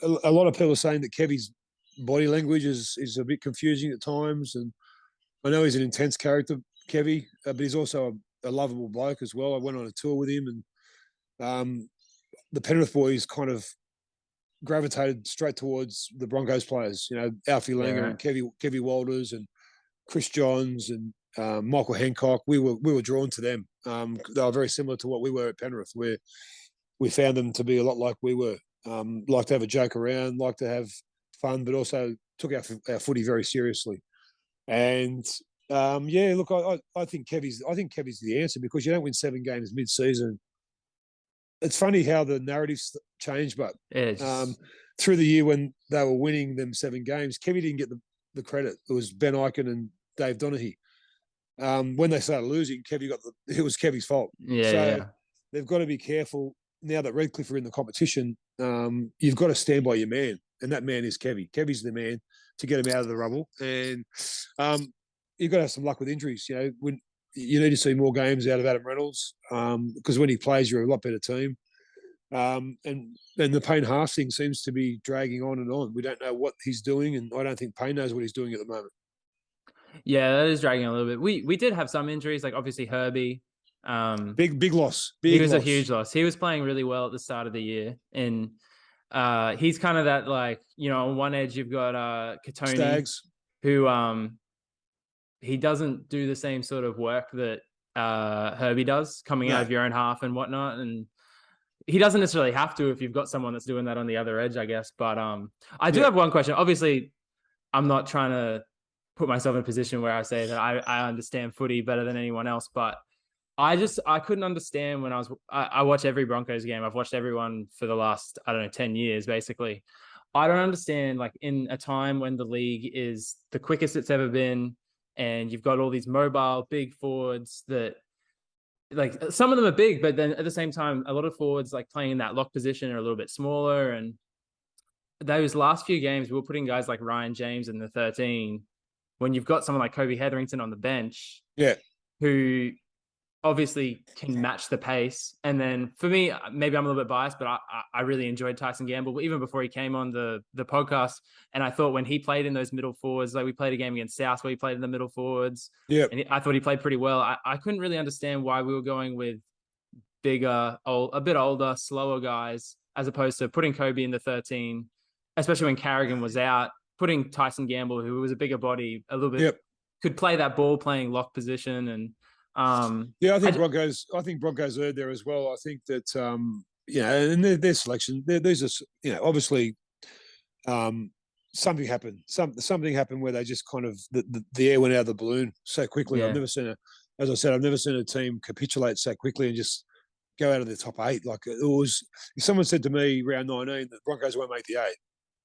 a lot of people are saying that Kevy's body language is a bit confusing at times, and I know he's an intense character, Kevy, but he's also a lovable bloke as well. I went on a tour with him, and the Penrith boys kind of gravitated straight towards the Broncos players. Alfie Yeah. Langer Right. and Kevy Walters and Chris Johns and Michael Hancock. We were drawn to them. They were very similar to what we were at Penrith, where we found them to be a lot like we were. Like to have a joke around, like to have fun, but also took our footy very seriously. And yeah, look, I think Kevy's the answer because you don't win 7 games mid-season. It's funny how the narratives changed, but It's through the year when they were winning them 7 games, Kevy didn't get the credit. It was Ben Eichen and Dave Donaghy. When they started losing, it was Kevy's fault. yeah, So yeah. they've got to be careful now that Redcliffe are in the competition. You've got to stand by your man, and that man is Kevy. Kevy's the man to get him out of the rubble, and you've got to have some luck with injuries. When you need to see more games out of Adam Reynolds because when he plays, you're a lot better team. And the Payne Haas thing seems to be dragging on and on. We don't know what he's doing, and I don't think Payne knows what he's doing at the moment. Yeah, that is dragging a little bit. We did have some injuries, like obviously Herbie. Big loss. He Big was a loss. huge loss. He was playing really well at the start of the year, and he's kind of that, like, on one edge you've got Katoni, Stags. who he doesn't do the same sort of work that Herbie does, coming out of your own half and whatnot, and he doesn't necessarily have to if you've got someone that's doing that on the other edge, I guess. But I do have one question. Obviously, I'm not trying to put myself in a position where I say that I understand footy better than anyone else, but I couldn't understand when I watch every Broncos game. I've watched everyone for the last, I don't know, 10 years, basically. I don't understand, like, in a time when the league is the quickest it's ever been, and you've got all these mobile big forwards that, like, some of them are big, but then at the same time, a lot of forwards, like, playing in that lock position are a little bit smaller. And those last few games, we were putting guys like Ryan James in the 13 when you've got someone like Kobe Hetherington on the bench, Yeah. who obviously can match the pace. And then for me, maybe I'm a little bit biased, but I really enjoyed Tyson Gamble even before he came on the podcast. And I thought when he played in those middle forwards, like we played a game against South where he played in the middle forwards. Yeah. And I thought he played pretty well. I couldn't really understand why we were going with bigger, a bit older, slower guys, as opposed to putting Kobe in the 13, especially when Carrigan was out, putting Tyson Gamble, who was a bigger body, a little bit, could play that ball playing lock position. And I think Broncos erred there as well. I think that and their selection, these are obviously something happened. Something happened where they just kind of the air went out of the balloon so quickly. Yeah. I've never seen a team capitulate so quickly and just go out of the top 8. Like it was, if someone said to me round 19 that Broncos won't make the 8,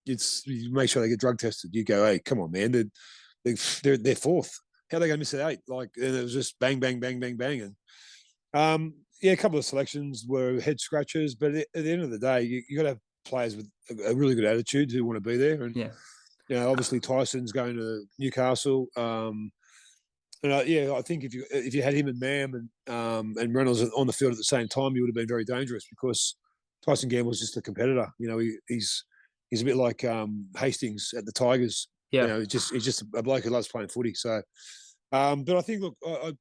you make sure they get drug tested. You go, hey, come on, man, they're fourth. How are they going to miss the 8? Like, and it was just bang, bang, bang, bang, bang. And a couple of selections were head scratchers, but at the end of the day, you got to have players with a really good attitude who want to be there. And obviously Tyson's going to Newcastle. And I think if you had him and Mam and Reynolds on the field at the same time, you would have been very dangerous because Tyson Gamble's just a competitor. He's a bit like Hastings at the Tigers. Yeah, he's just a bloke who loves playing footy. So, but I think, look,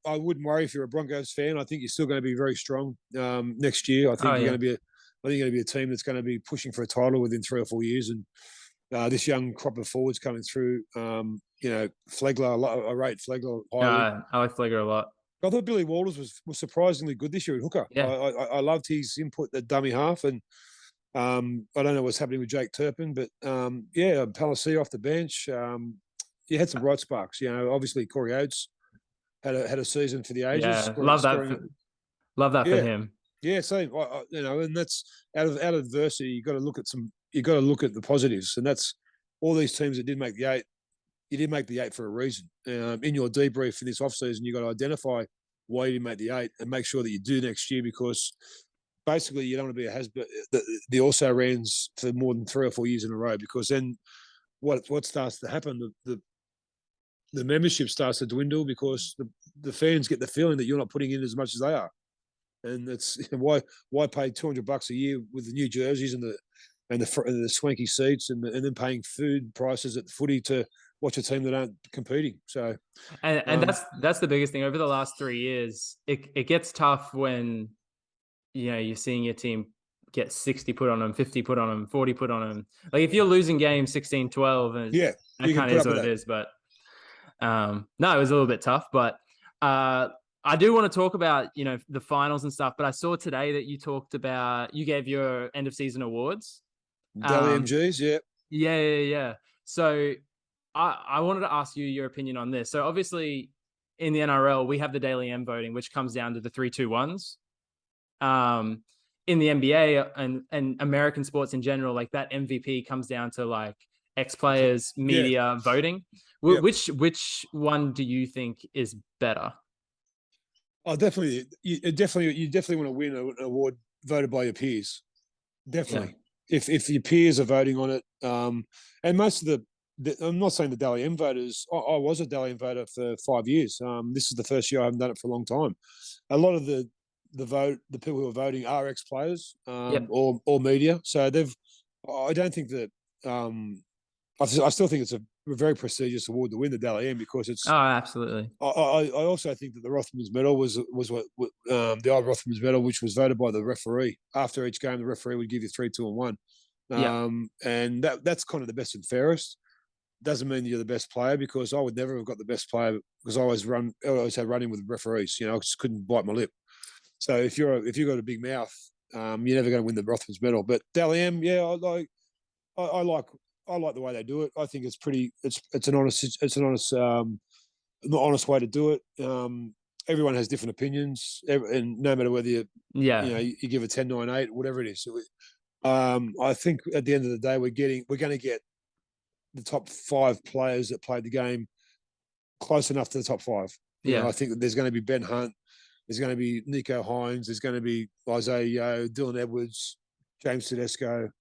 I wouldn't worry if you're a Broncos fan. I think you're still going to be very strong next year. I think you're going to be a team that's going to be pushing for a title within 3 or 4 years. And this young crop of forwards coming through, Flegler, I rate Flegler highly. I like Flegler a lot. I thought Billy Walters was surprisingly good this year at hooker. Yeah. I loved his input at dummy half, and I don't know what's happening with Jake Turpin, but Palacia off the bench. You had some bright sparks. Obviously Corey Oates had a season for the ages. Yeah, love that for him. Yeah, same. And that's out of adversity. You got to look at the positives, and that's all these teams that did make the 8. You did make the 8 for a reason. In your debrief for this offseason, you got to identify why you didn't make the 8 and make sure that you do next year, because basically you don't want to be the also rans for more than 3 or 4 years in a row, because then what starts to happen, the membership starts to dwindle because the fans get the feeling that you're not putting in as much as they are. And that's why pay $200 a year with the new jerseys and the swanky seats and then paying food prices at the footy to watch a team that aren't competing. So, and that's the biggest thing over the last 3 years. It gets tough when you're seeing your team get 60 put on them, 50 put on them, 40 put on them. Like if you're losing games 16-12, and that kind of is what it is. But no, it was a little bit tough. But I do want to talk about the finals and stuff. But I saw today that you gave your end of season awards. Daly MGs, yeah. So I wanted to ask you your opinion on this. So obviously in the NRL, we have the Daily M voting, which comes down to the 3-2-1s. In the NBA and American sports in general, like that MVP comes down to like ex-players, media voting. Which one do you think is better? Oh, definitely. You definitely want to win an award voted by your peers. Definitely. Yeah. If your peers are voting on it, and most of I'm not saying the Dally M voters. I was a Dally M voter for 5 years. This is the first year I haven't done it for a long time. A lot of the people who are voting are ex-players or media. So I don't think that. I still think it's a very prestigious award to win the Dally M, because it's. Oh, absolutely. I also think that the Rothmans Medal was what the old Rothmans Medal, which was voted by the referee. After each game, the referee would give you 3, 2, and 1. And that's kind of the best and fairest. Doesn't mean you're the best player, because I would never have got the best player, because I always had run in with referees. I just couldn't bite my lip. So if you've got a big mouth, you're never going to win the Rothmans Medal. But Dally M, I like the way they do it. I think it's pretty. It's an honest way to do it. Everyone has different opinions, and no matter whether you give a 10, 9, 8, whatever it is. I think at the end of the day, we're going to get the top 5 players that played the game close enough to the top 5. I think that there's going to be Ben Hunt, there's going to be Nico Hines, there's going to be Isaiah Yeo, Dylan Edwards, James Tedesco.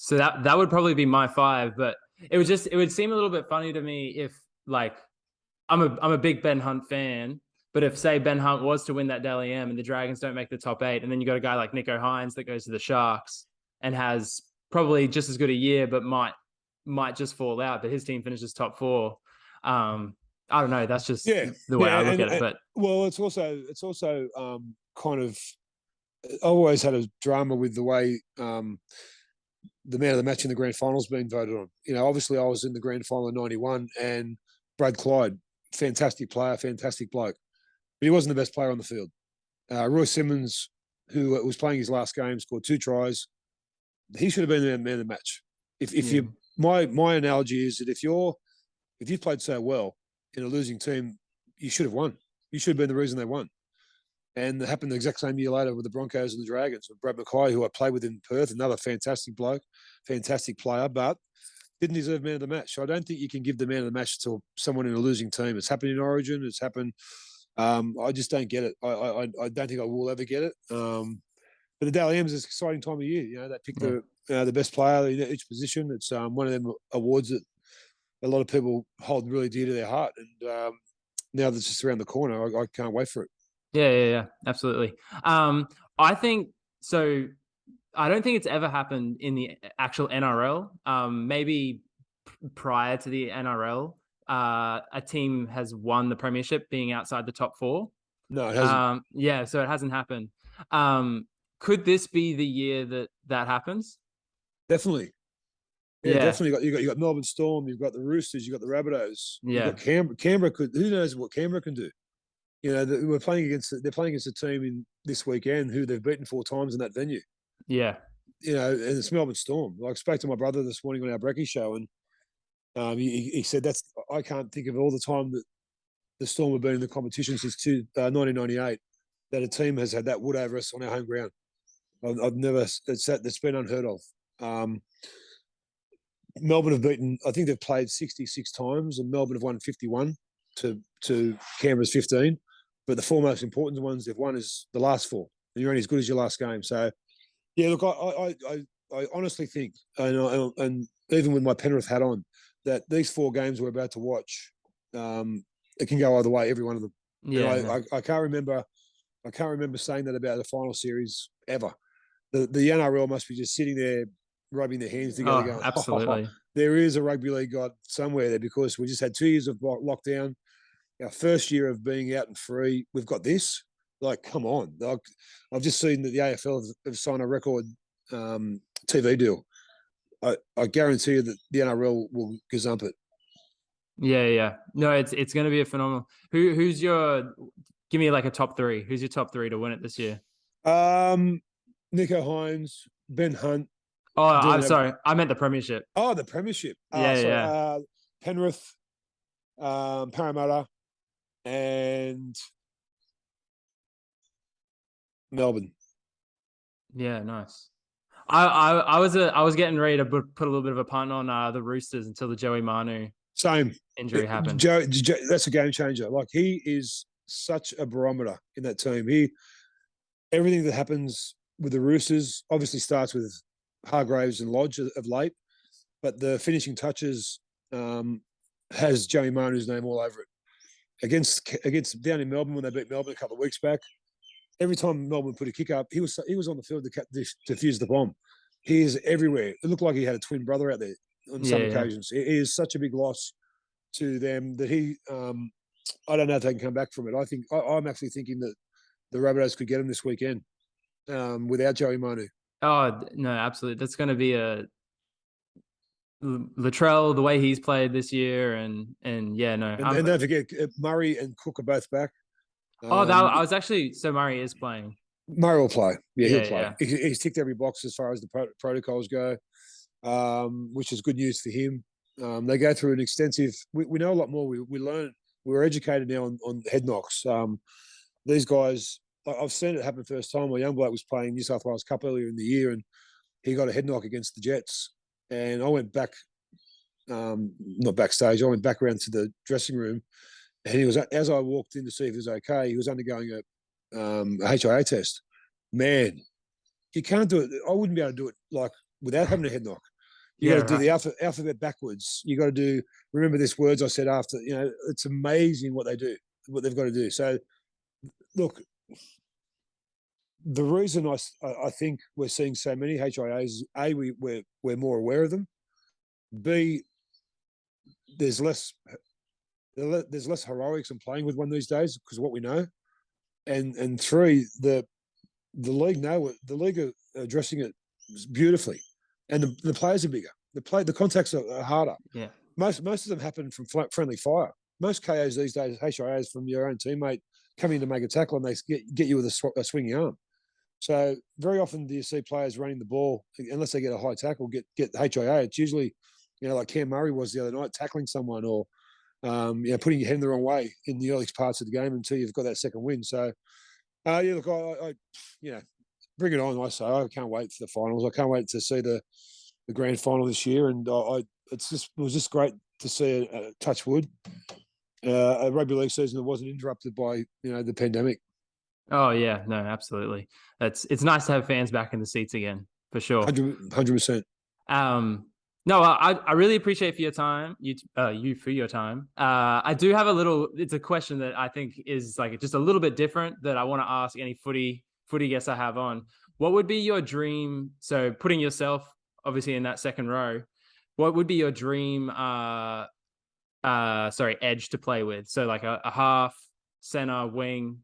So that would probably be my 5, but it would seem a little bit funny to me if, like, I'm a big Ben Hunt fan, But if, say, Ben Hunt was to win that Dally M and the Dragons don't make the top 8, and then you got a guy like Nico Hines that goes to the Sharks and has probably just as good a year, but might just fall out, but his team finishes top 4. I don't know. That's just the way I look at it. But well, it's also kind of, I always had a drama with the way the man of the match in the grand finals being voted on. You know, obviously I was in the grand final in '91, and Brad Clyde, fantastic player, fantastic bloke, but he wasn't the best player on the field. Roy Simmons, who was playing his last game, scored 2 tries. He should have been the man of the match. My analogy is that if you've played so well in a losing team, you should have won. You should have been the reason they won. And it happened the exact same year later with the Broncos and the Dragons, with Brad Mackay, who I played with in Perth, another fantastic bloke, fantastic player, but didn't deserve man of the match. So I don't think you can give the man of the match to someone in a losing team. It's happened in Origin. It's happened. I just don't get it. I don't think I will ever get it. But the Dally M's is an exciting time of year. You know, they pick the best player in each position. It's one of them awards that a lot of people hold really dear to their heart. And now that's just around the corner, I can't wait for it. Yeah, absolutely. I think so. I don't think it's ever happened in the actual NRL. Maybe prior to the NRL, a team has won the premiership being outside the top 4. No, it hasn't. Yeah, so it hasn't happened. Could this be the year that happens? Definitely. Yeah, definitely. You got Melbourne Storm. You've got the Roosters. You've got the Rabbitohs. Yeah. You've got Canberra. Who knows what Canberra can do? You know, they're playing against a team in this weekend who they've beaten 4 times in that venue. Yeah. You know, and it's Melbourne Storm. Like, I spoke to my brother this morning on our Brekkie show, and he said I can't think of all the time that the Storm have been in the competition since 1998 that a team has had that wood over us on our home ground. I've never. That's been unheard of. Melbourne have beaten. I think they've played 66 times, and Melbourne have won 51 to Canberra's 15. But the 4 most important ones they've won is the last 4. And you're only as good as your last game. So, yeah, look, I honestly think, and even with my Penrith hat on, that these 4 games we're about to watch, it can go either way, every one of them. Yeah, I can't remember saying that about the final series ever. The NRL must be just sitting there rubbing their hands together, going, absolutely. There is a rugby league god somewhere there, because we just had 2 years of lockdown. Our first year of being out and free, we've got this. Like, come on. Like, I've just seen that the AFL have signed a record TV deal. I guarantee you that the NRL will gazump it. Yeah. No, it's going to be a phenomenal. Who's your? Give me like a top 3. Who's your top 3 to win it this year? Nico Hines, Ben Hunt. Oh, I'm sorry. I meant the premiership. Oh, the premiership. Yeah. Penrith, Parramatta, and Melbourne. Yeah, nice. I was getting ready to put a little bit of a punt on the Roosters until the Joey Manu injury happened. Joe, that's a game changer. Like, he is such a barometer in that team. Everything that happens with the Roosters obviously starts with Hargraves and Lodge of late, but the finishing touches has Joey Manu's name all over it. Against down in Melbourne, when they beat Melbourne a couple of weeks back, every time Melbourne put a kick up, he was on the field to defuse the bomb. He is everywhere. It looked like he had a twin brother out there on some occasions. It is such a big loss to them that he. I don't know if they can come back from it. I'm actually thinking that the Rabbitohs could get him this weekend without Joey Manu. Oh no, absolutely. That's going to be a Latrell, the way he's played this year, and yeah, no. And don't forget, Murray and Cook are both back. I was actually, so Murray is playing. Murray will play. Yeah, he'll play. Yeah. He's ticked every box as far as the protocols go, which is good news for him. They go through an extensive. We know a lot more. We learn. We're educated now on head knocks. These guys, I've seen it happen first time. My young bloke was playing New South Wales Cup earlier in the year, and he got a head knock against the Jets. And I went back, not backstage. I went back around to the dressing room, and he was, as I walked in to see if he was okay, he was undergoing a HIA test. Man, you can't do it. I wouldn't be able to do it like without having a head knock. You got to do the alphabet backwards. You got to remember this words I said after. You know, it's amazing what they do, what they've got to do. So look, the reason I think we're seeing so many HIAs, A, we're more aware of them. B, there's less heroics in playing with one these days because of what we know. And three, the league the league are addressing it beautifully, and the players are bigger. The contacts are harder. Yeah. Most of them happen from friendly fire. Most KOs these days, HIAs from your own teammate coming in to make a tackle, and they get you with a swinging arm. So very often do you see players running the ball, unless they get a high tackle, get HIA. It's usually, like Cam Murray was the other night, tackling someone or putting your head in the wrong way in the early parts of the game until you've got that second win. So, look, I bring it on. I say I can't wait for the finals. I can't wait to see the grand final this year, and it was just great to see a touch wood a rugby league season that wasn't interrupted by the pandemic. Oh yeah, no, absolutely. It's nice to have fans back in the seats again, for sure. 100%. No, I really appreciate for your time. You for your time. I do have it's a question that I think is like just a little bit different that I want to ask any footy guests I have on. What would be your dream? So putting yourself obviously in that second row, what would be your dream edge to play with? So like a half, center, wing,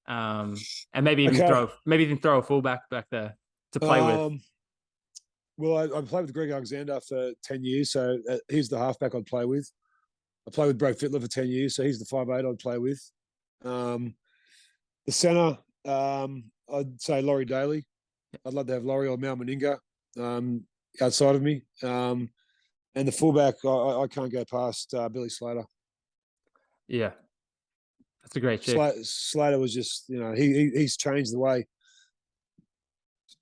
and maybe even throw a fullback back there to play with. Well, I played with Greg Alexander for 10 years, so he's the halfback I'd play with. I played with Brad Fittler for 10 years, so he's the 5'8" I'd play with. The centre, I'd say Laurie Daly. I'd love to have Laurie or Mal Meninga outside of me. And the fullback, I can't go past Billy Slater. Yeah, that's a great pick. Slater was just, he's changed the way.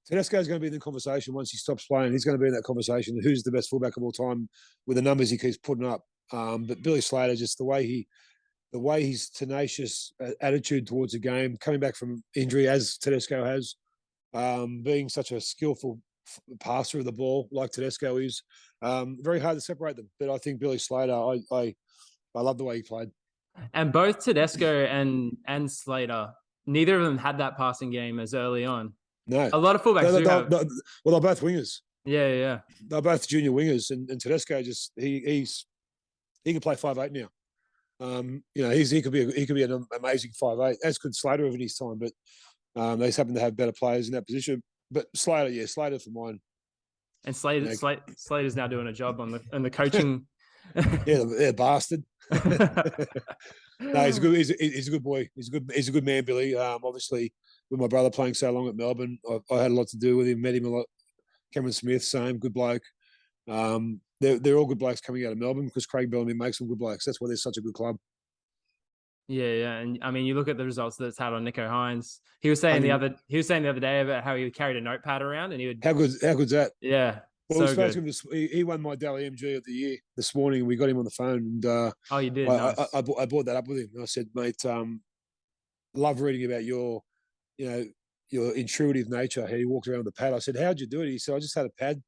Tedesco's going to be in the conversation once he stops playing. He's going to be in that conversation. Who's the best fullback of all time with the numbers he keeps putting up? But Billy Slater, just the way he's tenacious attitude towards the game, coming back from injury as Tedesco has, being such a skillful passer of the ball like Tedesco is, very hard to separate them. But I think Billy Slater, I love the way he played. And both Tedesco and Slater, neither of them had that passing game as early on. No, a lot of fullbacks they're both wingers. Yeah. They're both junior wingers, and Tedesco just he can play 5'8" now. He could be an amazing 5'8", as could Slater in his time, but they just happen to have better players in that position. But Slater for mine. And Slater's now doing a job on the coaching. yeah, bastard. No, he's a good boy. He's a good man, Billy. Obviously, with my brother playing so long at Melbourne, I had a lot to do with him. Met him a lot. Cameron Smith, same good bloke. They're all good blokes coming out of Melbourne because Craig Bellamy makes them good blokes. That's why they're such a good club. Yeah, and I mean, you look at the results that it's had on Nico Hines. He was saying the other day about how he carried a notepad around and he would. How good's that? Yeah. Well, he won my Dally MG of the year this morning, and we got him on the phone. And oh, you did. I brought that up with him. And I said, mate, love reading about your intuitive nature. How you walked around with a pad. I said, how'd you do it? He said, I just had a pad.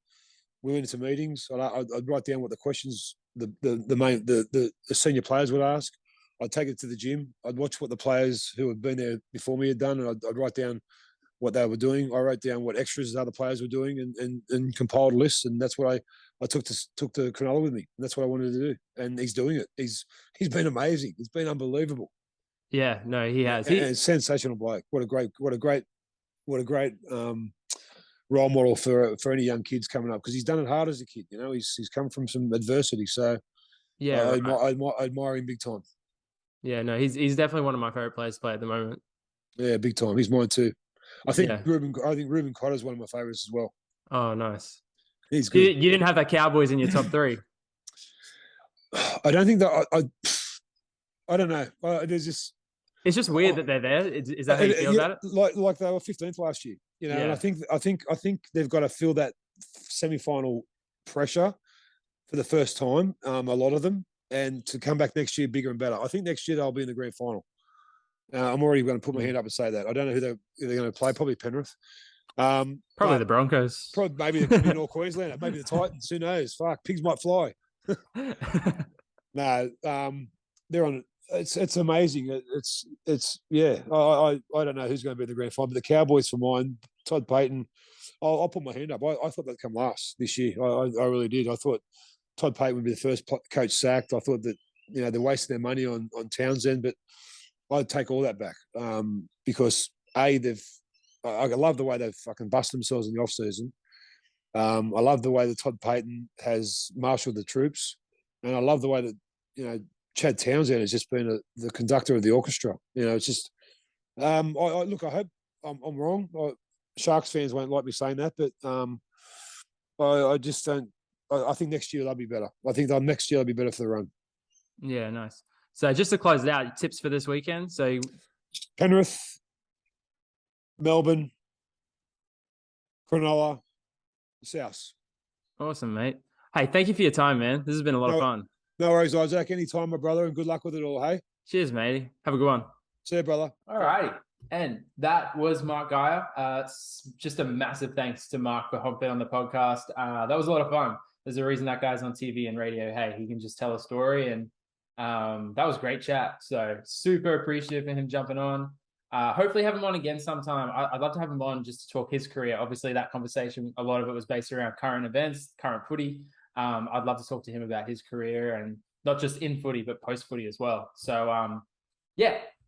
We went into meetings. I'd write down what the questions the senior players would ask. I'd take it to the gym. I'd watch what the players who had been there before me had done, and I'd write down what they were doing. I wrote down what extras other players were doing and compiled lists, and that's what I took to Cronulla with me. And that's what I wanted to do. And he's doing it. He's been amazing. He's been unbelievable. Yeah, no, he has. And sensational bloke. What a great role model for any young kids coming up, because he's done it hard as a kid. He's come from some adversity. So yeah, I admire him big time. Yeah, no, he's definitely one of my favorite players to play at the moment. Yeah, big time. He's mine too. I think Ruben Cotter is one of my favorites as well. Oh, nice. He's good. You didn't have that Cowboys in your top three. I don't think that I don't know. There's just. It's just weird that they're there. Is that how you feel about it? Like they were 15th last year, And I think they've got to feel that semi-final pressure for the first time. A lot of them, and to come back next year bigger and better. I think next year they'll be in the grand final. I'm already going to put my hand up and say that. I don't know who they're going to play. Probably Penrith. Probably the Broncos. Probably maybe it could be North Queensland. Maybe the Titans. Who knows? Fuck, pigs might fly. No, they're on. it's amazing. It's yeah. I don't know who's going to be in the grand final, but the Cowboys for mine. Todd Payton. I'll put my hand up. I thought they'd come last this year. I really did. I thought Todd Payton would be the first coach sacked. I thought that they're wasting their money on Townsend, but I'd take all that back because I love the way they've fucking busted themselves in the off season. I love the way that Todd Payton has marshalled the troops, and I love the way that Chad Townsend has just been the conductor of the orchestra. It's just I hope I'm wrong. Sharks fans won't like me saying that, but I just don't. I think next year they'll be better. I think next year they'll be better for the run. Yeah, nice. So just to close it out, tips for this weekend. So Penrith, Melbourne, Cronulla, South. Awesome, mate. Hey, thank you for your time, man. This has been a lot of fun. No worries, Isaac. Anytime, my brother, and good luck with it all, hey? Cheers, matey. Have a good one. See you, brother. All righty. And that was Mark Geyer. Just a massive thanks to Mark for hopping on the podcast. That was a lot of fun. There's a reason that guy's on TV and radio. Hey, he can just tell a story, and that was great chat. So super appreciative for him jumping on. Hopefully have him on again sometime. I'd love to have him on just to talk his career. Obviously that conversation, a lot of it was based around current events, current footy. I'd love to talk to him about his career, and not just in footy, but post footy as well. So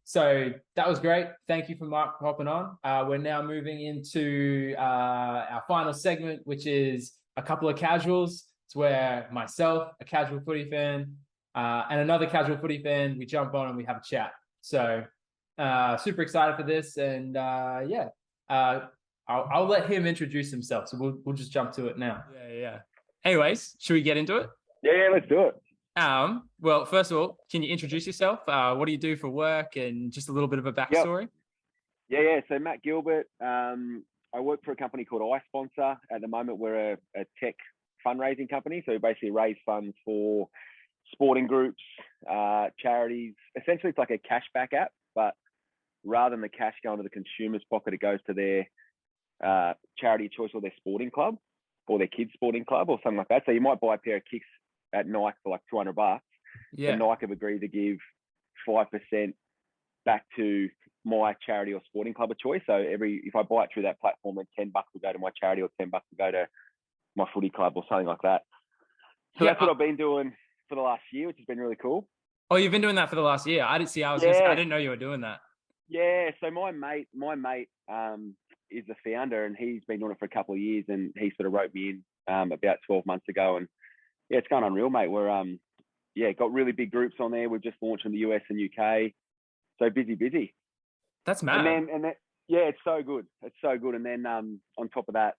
so that was great. Thank you for Mark for hopping on. We're now moving into our final segment, which is a couple of casuals. It's where myself, a casual footy fan, and another casual footy fan, we jump on and we have a chat. So super excited for this, and I'll let him introduce himself. So we'll just jump to it now. Yeah. Anyways, should we get into it? Yeah, let's do it. Well, first of all, can you introduce yourself? What do you do for work, and just a little bit of a backstory? Yep. Yeah. So Matt Gilbert. I work for a company called iSponsor. At the moment, we're a tech fundraising company. So we basically raise funds for sporting groups, charities. Essentially, it's like a cashback app, but rather than the cash going to the consumer's pocket, it goes to their charity of choice or their sporting club or their kids' sporting club or something like that. So you might buy a pair of kicks at Nike for like $200. Yeah. And Nike have agreed to give 5% back to my charity or sporting club of choice. So if I buy it through that platform, then $10 will go to my charity, or $10 will go to my footy club or something like that. So that's what I've been doing for the last year, which has been really cool. Oh, you've been doing that for the last year? I didn't know you were doing that. Yeah. So my mate is the founder, and he's been doing it for a couple of years, and he sort of wrote me in about 12 months ago, and yeah, it's going unreal, mate. We're got really big groups on there. We've just launched in the US and UK. So busy. That's mad. And then it's so good. It's so good. And then on top of that,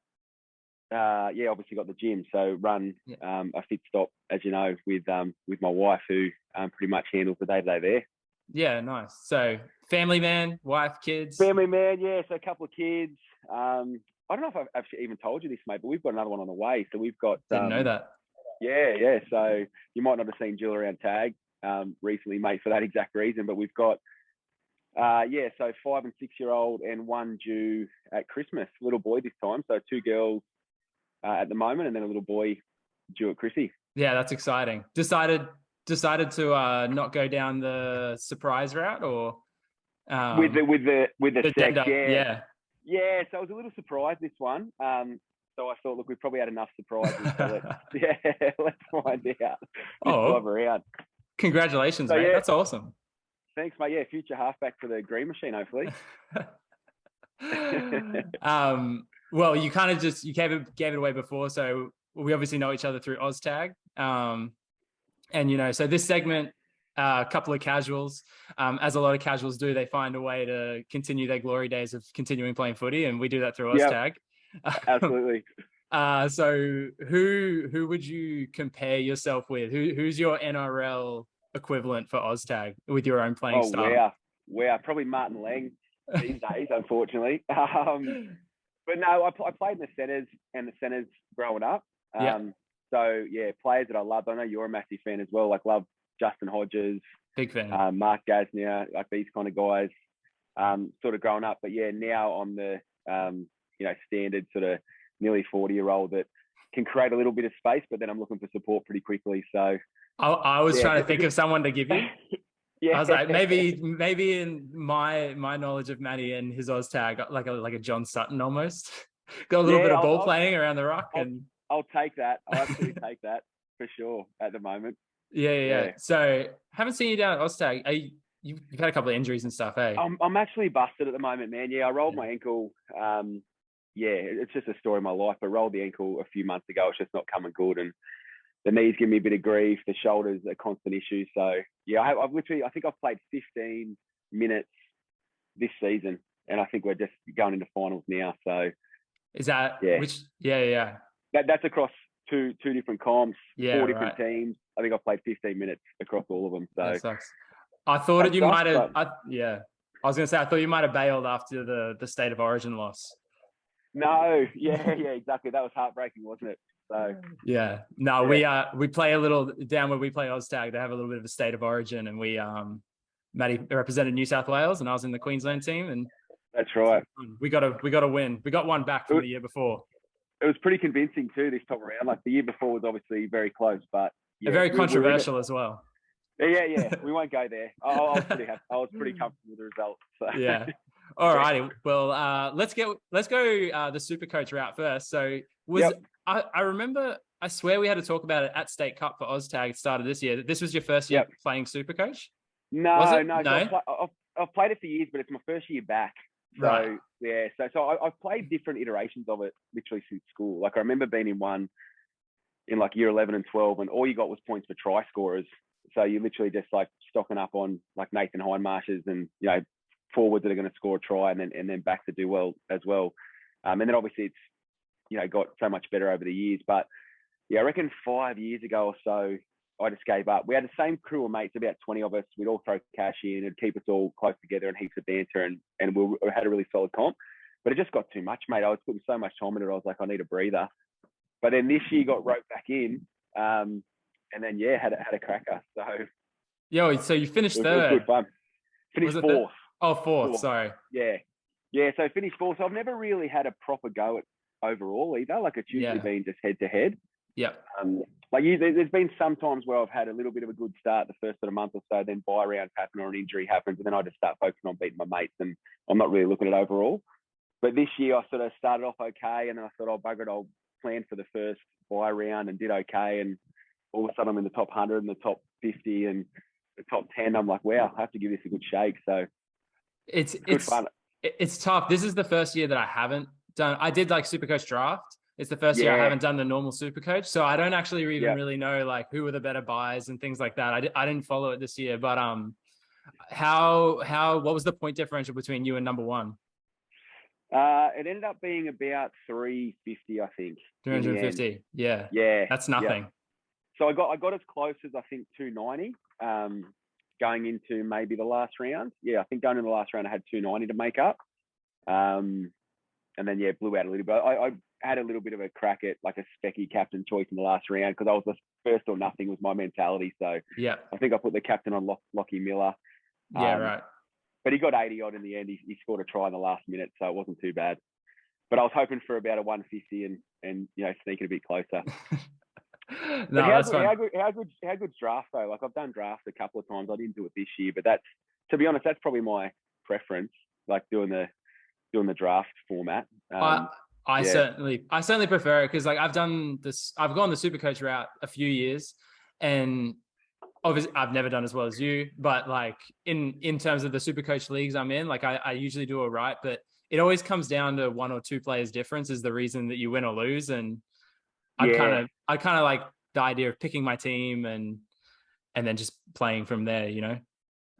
obviously got the gym. So run a fit stop, as you know, with my wife, who pretty much handles the day-to-day there. Yeah, nice. So family man, wife, kids. Family man, yeah. So a couple of kids. I don't know if I've actually even told you this, mate, but we've got another one on the way. So we've got. Didn't know that. Yeah. So you might not have seen Jill around tag recently, mate, for that exact reason. But we've got, so 5 and 6 year old and one due at Christmas. Little boy this time. So 2 girls at the moment, and then a little boy due at Chrissy. Yeah, that's exciting. Decided to not go down the surprise route, or with the sex, yeah. Yeah, so I was a little surprised this one. So I thought, look, we've probably had enough surprises. So let's find out. Drive around. Congratulations, mate. That's awesome. Thanks, mate. Yeah, future halfback for the green machine, hopefully. Well, you kind of just gave it away before, so we obviously know each other through OzTag. And so this segment, a couple of casuals, as a lot of casuals do, they find a way to continue their glory days of continuing playing footy, and we do that through OzTag. Absolutely. So who would you compare yourself with? Who's your NRL equivalent for OzTag with your own playing style? Wow. Probably Martin Lang these days, unfortunately. But no, I played in the centres growing up. So yeah, players that I loved. I know you're a massive fan as well. Like, love Justin Hodges, big fan. Mark Geyer, like these kind of guys. Sort of growing up, but yeah, now I'm the standard sort of nearly 40-year-old that can create a little bit of space, but then I'm looking for support pretty quickly. So I was trying to think of someone to give you. Yeah. I was like, maybe in my knowledge of Matty and his Oz tag, like a John Sutton almost. Got a little bit of ball playing around the ruck, and I'll take that. I'll absolutely take that for sure at the moment. Yeah. So haven't seen you down at Oztag. You've had a couple of injuries and stuff, eh? I'm actually busted at the moment, man. Yeah, I rolled my ankle. It's just a story of my life. I rolled the ankle a few months ago. It's just not coming good, and the knees give me a bit of grief. The shoulders are a constant issue. So yeah, I think I've played 15 minutes this season, and I think we're just going into finals now. So is that which? Yeah. That's across two different comps, 4 different right. teams. I think I've played 15 minutes across all of them. So that sucks. I thought you might have. I was going to say I thought you might have bailed after the State of Origin loss. No, yeah, exactly. That was heartbreaking, wasn't it? So we play a little down where we play Oztag. They have a little bit of a State of Origin, and we Matty represented New South Wales, and I was in the Queensland team, and that's right. We got to win. We got one back from the year before. It was pretty convincing too this time around. Like the year before was obviously very close, but very controversial as well. Yeah. We won't go there. I was pretty happy. I was pretty comfortable with the result. So. Yeah. All righty. Well, let's go the Supercoach route first. So I remember. I swear we had to talk about it at State Cup for Oztag. It started this year. This was your first year playing Supercoach? No. I've played it for years, but it's my first year back. So right. So I've played different iterations of it literally since school. Like I remember being in one in like year 11 and 12, and all you got was points for try scorers. So you literally just like stocking up on like Nathan Hindmarshes and forwards that are going to score a try, and then backs to do well as well. And then obviously it's got so much better over the years. But I reckon 5 years ago or so, I just gave up. We had the same crew of mates, about 20 of us. We'd all throw cash in. It'd keep us all close together and heaps of banter, and we had a really solid comp. But it just got too much, mate. I was putting so much time into it. I was like, I need a breather. But then this year got roped back in, and then had a cracker. So so you finished third. It was good fun. Finished fourth. Fourth. Sorry. Yeah. So finished fourth. So I've never really had a proper go at overall either. Like it's usually been just head to head. Yeah. There's been some times where I've had a little bit of a good start the first month or so, then buy rounds happen or an injury happens, and then I just start focusing on beating my mates, and I'm not really looking at overall. But this year I sort of started off okay, and then I thought, oh, bugger it, I'll plan for the first buy round and did okay, and all of a sudden I'm in the top 100 and the top 50 and the top 10. I'm like, wow, I have to give this a good shake. So it's good fun. It's tough. This is the first year that I haven't done. I did like Supercoach draft. It's the first year I haven't done the normal Supercoach, so I don't actually even really know like who were the better buys and things like that. I didn't follow it this year, but what was the point differential between you and number one? It ended up being about 350, I think. 350. Yeah. That's nothing. Yeah. So I got as close as I think 290 going into maybe the last round. Yeah, I think going in the last round I had 290 to make up. And then blew out a little bit. I had a little bit of a crack at like a specky captain choice in the last round because I was the first or nothing was my mentality. So I think I put the captain on Lockie Miller. Right. But he got 80 odd in the end. He scored a try in the last minute, so it wasn't too bad. But I was hoping for about a 150 and sneaking a bit closer. No, that's fun. How good's draft though? Like I've done draft a couple of times. I didn't do it this year, but to be honest, that's probably my preference. Like doing the draft format. I certainly prefer it because like I've gone the Supercoach route a few years, and obviously I've never done as well as you, but like in terms of the Supercoach leagues I'm in, like I usually do all right, but it always comes down to one or two players difference is the reason that you win or lose. And I kind of like the idea of picking my team and then just playing from there,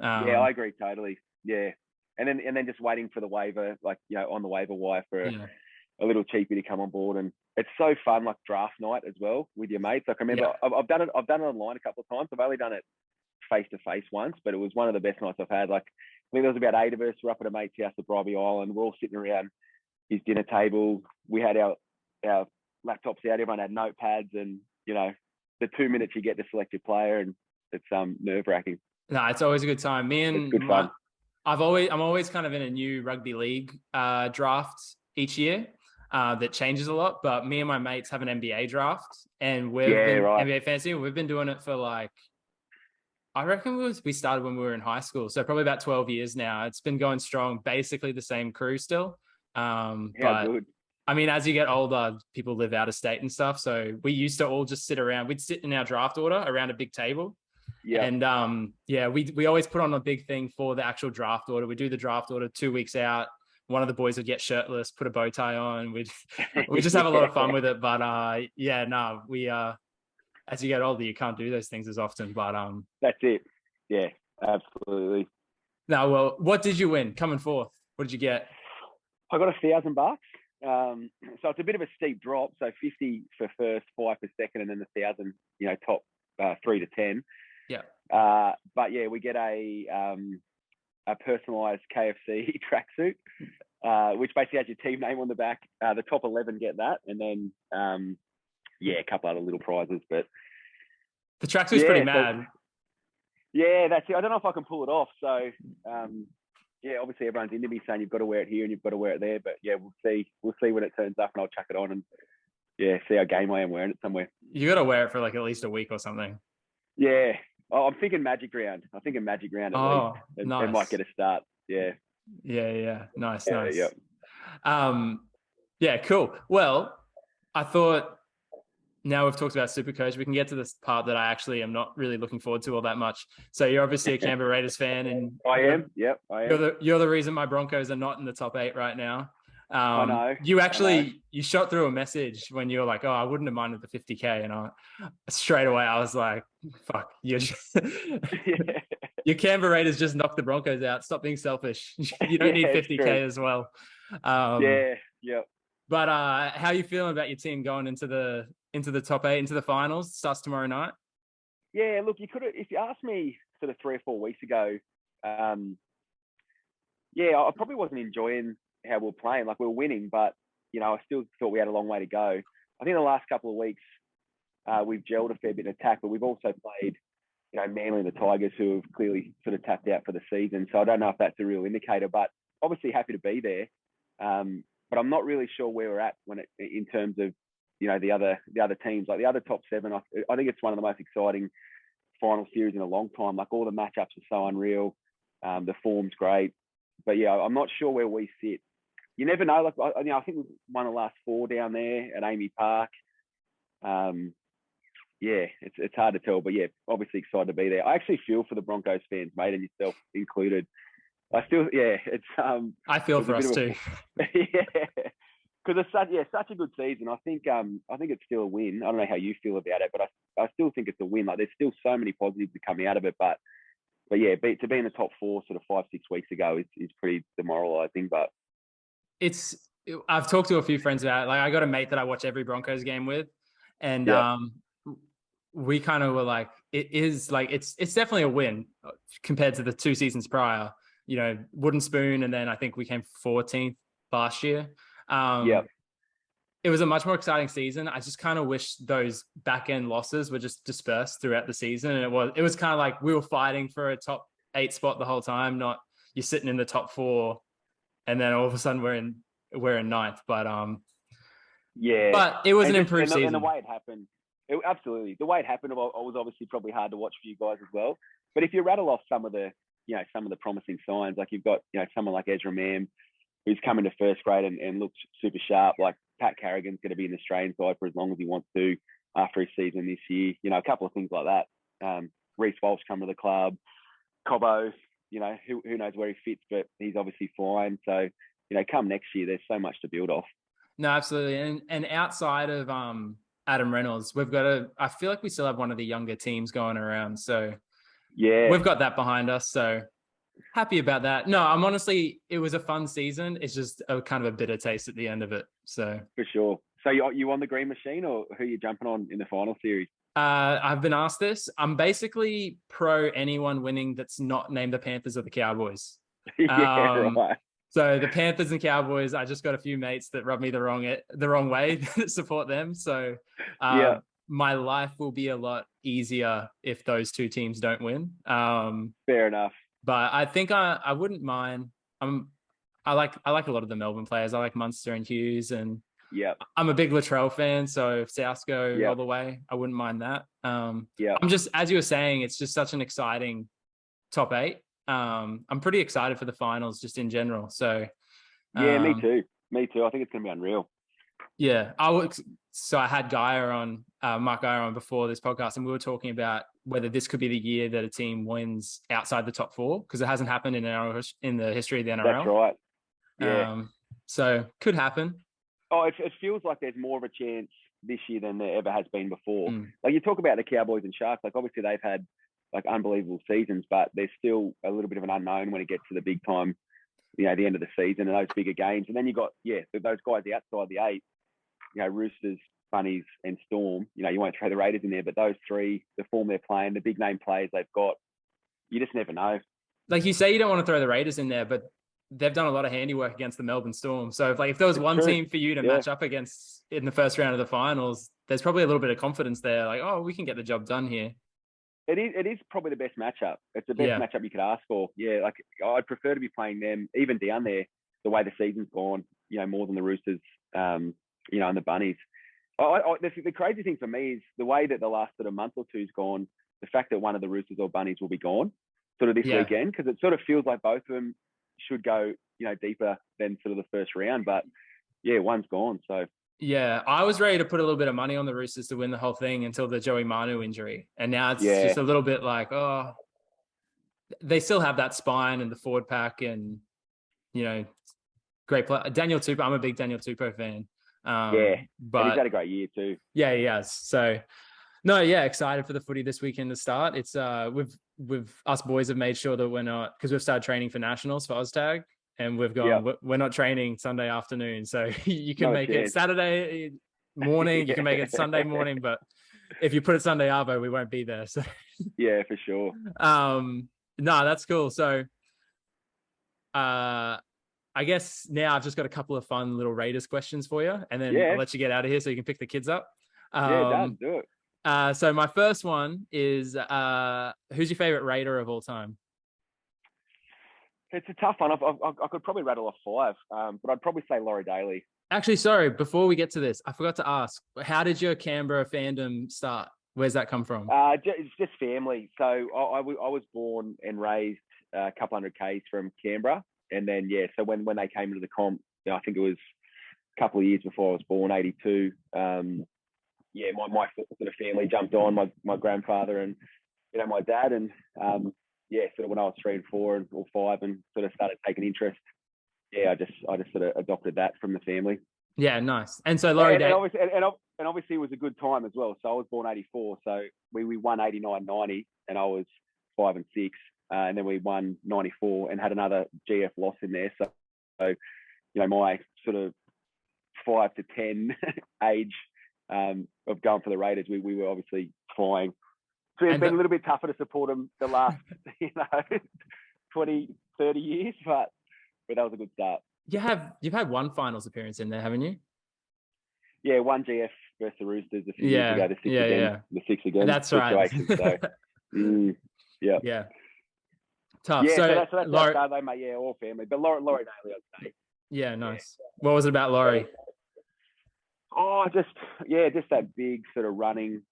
I agree totally. Yeah. And then just waiting for the waiver, like, on the waiver wire for a little cheapie to come on board. And it's so fun, like draft night as well with your mates. Like I remember I've done it online a couple of times. I've only done it face to face once, but it was one of the best nights I've had. Like I think there was about 8 of us. We're up at a mate's house at Bribey Island. We're all sitting around his dinner table. We had our laptops out. Everyone had notepads, and the 2 minutes you get to select your player, and it's nerve wracking. No, it's always a good time. It's good fun. I'm always kind of in a new rugby league draft each year that changes a lot. But me and my mates have an NBA draft, and we've been NBA fantasy. We've been doing it for like I reckon we started when we were in high school. So probably about 12 years now. It's been going strong, basically the same crew still. How But good. I mean, as you get older, people live out of state and stuff. So we used to all just sit around. We'd sit in our draft order around a big table. Yeah. And we always put on a big thing for the actual draft order. We do the draft order 2 weeks out. One of the boys would get shirtless, put a bow tie on. We just have a lot of fun with it. But we as you get older, you can't do those things as often. But that's it. Yeah, absolutely. now, well, what did you win coming forth? What did you get? I got $1,000. So it's a bit of a steep drop. So 50 for first, 5 for second, and then the 1,000, top 3 to 10. Yeah. But yeah, we get a personalized KFC tracksuit, which basically has your team name on the back. The top 11 get that, and then a couple other little prizes. But the tracksuit's pretty mad. Yeah, that's it. I don't know if I can pull it off. So obviously everyone's into me saying you've got to wear it here and you've got to wear it there. But yeah, we'll see. We'll see when it turns up, and I'll chuck it on and see how game I am wearing it somewhere. You got to wear it for like at least a week or something. Yeah. Oh, I'm thinking Magic Round. At least. Nice. It might get a start. Yeah. Yeah. Nice. Yep. Cool. Well, I thought now we've talked about Supercoach, we can get to this part that I actually am not really looking forward to all that much. So you're obviously a Canberra Raiders fan, and I am. Yep, I am. You're the reason my Broncos are not in the top 8 right now. I know. You shot through a message when you were like, "Oh, I wouldn't have minded the 50K," and straight away I was like, "Fuck, your Canberra Raiders just knocked the Broncos out. Stop being selfish. You don't need 50K as well." Yep. But how are you feeling about your team going into the top 8, into the finals? It starts tomorrow night. Yeah, look, you could have, if you asked me sort of 3 or 4 weeks ago, I probably wasn't enjoying how we were playing. Like, we were winning, but I still thought we had a long way to go. I think the last couple of weeks we've gelled a fair bit in attack, but we've also played, Manly and the Tigers, who have clearly sort of tapped out for the season. So I don't know if that's a real indicator, but obviously happy to be there. But I'm not really sure where we're at in terms of the other teams, like the other top 7. I think it's one of the most exciting final series in a long time. Like, all the matchups are so unreal. The form's great, but I'm not sure where we sit. You never know. Like, I think we've won the last 4 down there at Amy Park. It's hard to tell, but obviously excited to be there. I actually feel for the Broncos fans, mate, and yourself included. I feel for us too. Because it's such a good season. I think it's still a win. I don't know how you feel about it, but I still think it's a win. Like, there's still so many positives to come out of it, but to be in the top 4 sort of 5-6 weeks ago is pretty demoralising. But I've talked to a few friends about it. Like, I got a mate that I watch every Broncos game with, and we kind of were like, it's definitely a win compared to the 2 seasons prior. Wooden spoon, and then I think we came 14th last year. It was a much more exciting season. I just kind of wish those back end losses were just dispersed throughout the season. And it was kind of like we were fighting for a top 8 spot the whole time, not you're sitting in the top 4 and then all of a sudden we're in 9th. But but it was an improved season. And the way it happened, absolutely. The way it happened, it was obviously probably hard to watch for you guys as well. But if you rattle off some of the promising signs, like you've got, someone like Ezra Mam, who's coming to first grade and looks super sharp. Like, Pat Carrigan's going to be in the Australian side for as long as he wants to after his season this year. A couple of things like that. Reece Walsh coming to the club. Cobbo, who knows where he fits, but he's obviously flying. So, come next year, there's so much to build off. No, absolutely. And outside of Adam Reynolds, I feel like we still have one of the younger teams going around. So we've got that behind us. So happy about that. No, it was a fun season. It's just a kind of a bitter taste at the end of it. So for sure. So you on the green machine, or who are you jumping on in the final series? I've been asked this. I'm basically pro anyone winning that's not named the Panthers or the Cowboys. Right. So the Panthers and Cowboys, I just got a few mates that rub me the wrong way that support them. So my life will be a lot easier if those 2 teams don't win. Fair enough. But I think I wouldn't mind. I like a lot of the Melbourne players. I like Munster and Hughes, and Yeah. I'm a big Latrell fan, so if South go Yep. all the way, I wouldn't mind that. Yeah. I'm just, as you were saying, it's just such an exciting top 8. I'm pretty excited for the finals just in general. So Yeah, me too. Me too. I think it's going to be unreal. Yeah, so I had Geyer on, Mark Geyer on before this podcast, and we were talking about whether this could be the year that a team wins outside the top 4, because it hasn't happened in the history of the NRL. That's right. Yeah. So could happen. Oh, it feels like there's more of a chance this year than there ever has been before. Like you talk about the Cowboys and Sharks, like obviously they've had like unbelievable seasons, but there's still a little bit of an unknown when it gets to the big time, the end of the season and those bigger games. And then you got, those guys outside the 8, Roosters, Bunnies and Storm, you won't throw the Raiders in there, but those 3, the form they're playing, the big name players they've got, you just never know. Like you say, you don't want to throw the Raiders in there, but they've done a lot of handiwork against the Melbourne Storm. So if there was one team for you to match up against in the first round of the finals, there's probably a little bit of confidence there. Like, oh, we can get the job done here. It is probably the best matchup. It's the best matchup you could ask for. Yeah, like I'd prefer to be playing them even down there the way the season's gone, more than the Roosters, and the Bunnies. The crazy thing for me is the way that the last sort of month or two's gone, the fact that one of the Roosters or Bunnies will be gone sort of this weekend, because it sort of feels like both of them should go, deeper than sort of the first round. But yeah, one's gone. So yeah, I was ready to put a little bit of money on the Roosters to win the whole thing until the Joey Manu injury. And now it's just a little bit like, oh, they still have that spine and the forward pack and, great play. Daniel Tupou, I'm a big Daniel Tupou fan. but he's had a great year too. Yeah, he has. So no, excited for the footy this weekend to start. It's we've us boys have made sure that we're not, because we've started training for nationals for OzTag, and we've gone we're not training Sunday afternoon, so you can make it Saturday morning, you can make it Sunday morning, but if you put it Sunday arvo, we won't be there. So yeah, for sure. No, that's cool. So I guess now I've just got a couple of fun little Raiders questions for you, and then I'll let you get out of here so you can pick the kids up. Done. Do it. So my first one is, who's your favorite Raider of all time? It's a tough one. I could probably rattle off 5, but I'd probably say Laurie Daly. Actually, sorry, before we get to this, I forgot to ask, how did your Canberra fandom start? Where's that come from? It's just family. So I was born and raised a couple hundred Ks from Canberra. And then, so when they came into the comp, I think it was a couple of years before I was born, 82. My sort of family jumped on, my grandfather and, my dad. And, sort of when I was 3 and 4 or 5 and sort of started taking interest, I just sort of adopted that from the family. Yeah, nice. And so Laurie Daly... And obviously it was a good time as well. So I was born 84. So we won 89, 90 and I was 5 and 6. And then we won 94 and had another GF loss in there. So my sort of 5 to 10 age of going for the Raiders, we were obviously flying. So it's been a little bit tougher to support them the last, 20, 30 years, but that was a good start. You've had one finals appearance in there, haven't you? Yeah, one GF versus the Roosters a few years ago. The 6 again. That's right. So, yeah. Tough. Yeah, so that's Laurie, they mate, all family. But Laurie Daly, I'd say. Yeah, nice. Yeah. What was it about Laurie? Oh, just that big sort of running,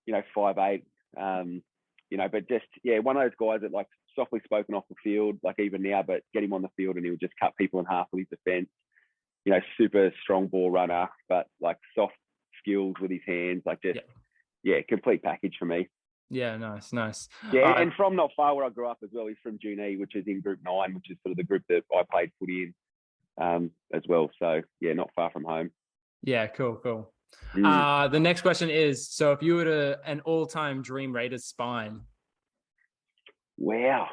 5'8", but just one of those guys that like softly spoken off the field, like even now, but get him on the field and he would just cut people in half with his defense. Super strong ball runner, but like soft skills with his hands, like just complete package for me. Yeah, nice. Yeah, and from not far where I grew up as well. He's from Junee, which is in Group 9, which is sort of the group that I played footy in as well. So not far from home. Yeah, cool. The next question is, so if you were an all-time dream Raiders spine. Wow.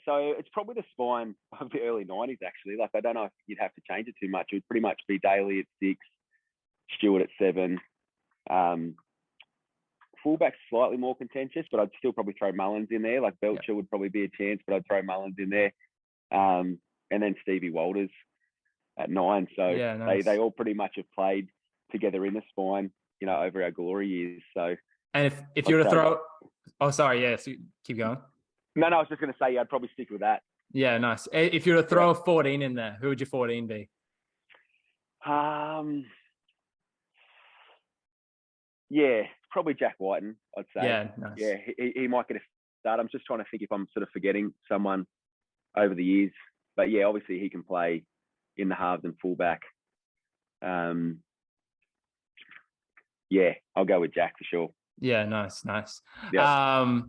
So it's probably the spine of the early 90s, actually. Like, I don't know if you'd have to change it too much. It would pretty much be Daly at 6, Stewart at 7. Fullback's slightly more contentious, but I'd still probably throw Mullins in there. Like, Belcher would probably be a chance, but I'd throw Mullins in there. And then Stevie Walters at 9. So nice. They all pretty much have played together in the spine, over our glory years. So, and if you were to throw, so keep going. No, I was just going to say, I'd probably stick with that. Yeah, nice. If you were to throw a 14 in there, who would your 14 be? Yeah, probably Jack Whiten, I'd say. Yeah, nice. Yeah, he might get a start. I'm just trying to think if I'm sort of forgetting someone over the years. But yeah, obviously he can play in the halves and fullback. Yeah, I'll go with Jack for sure. Yeah, nice. Yeah.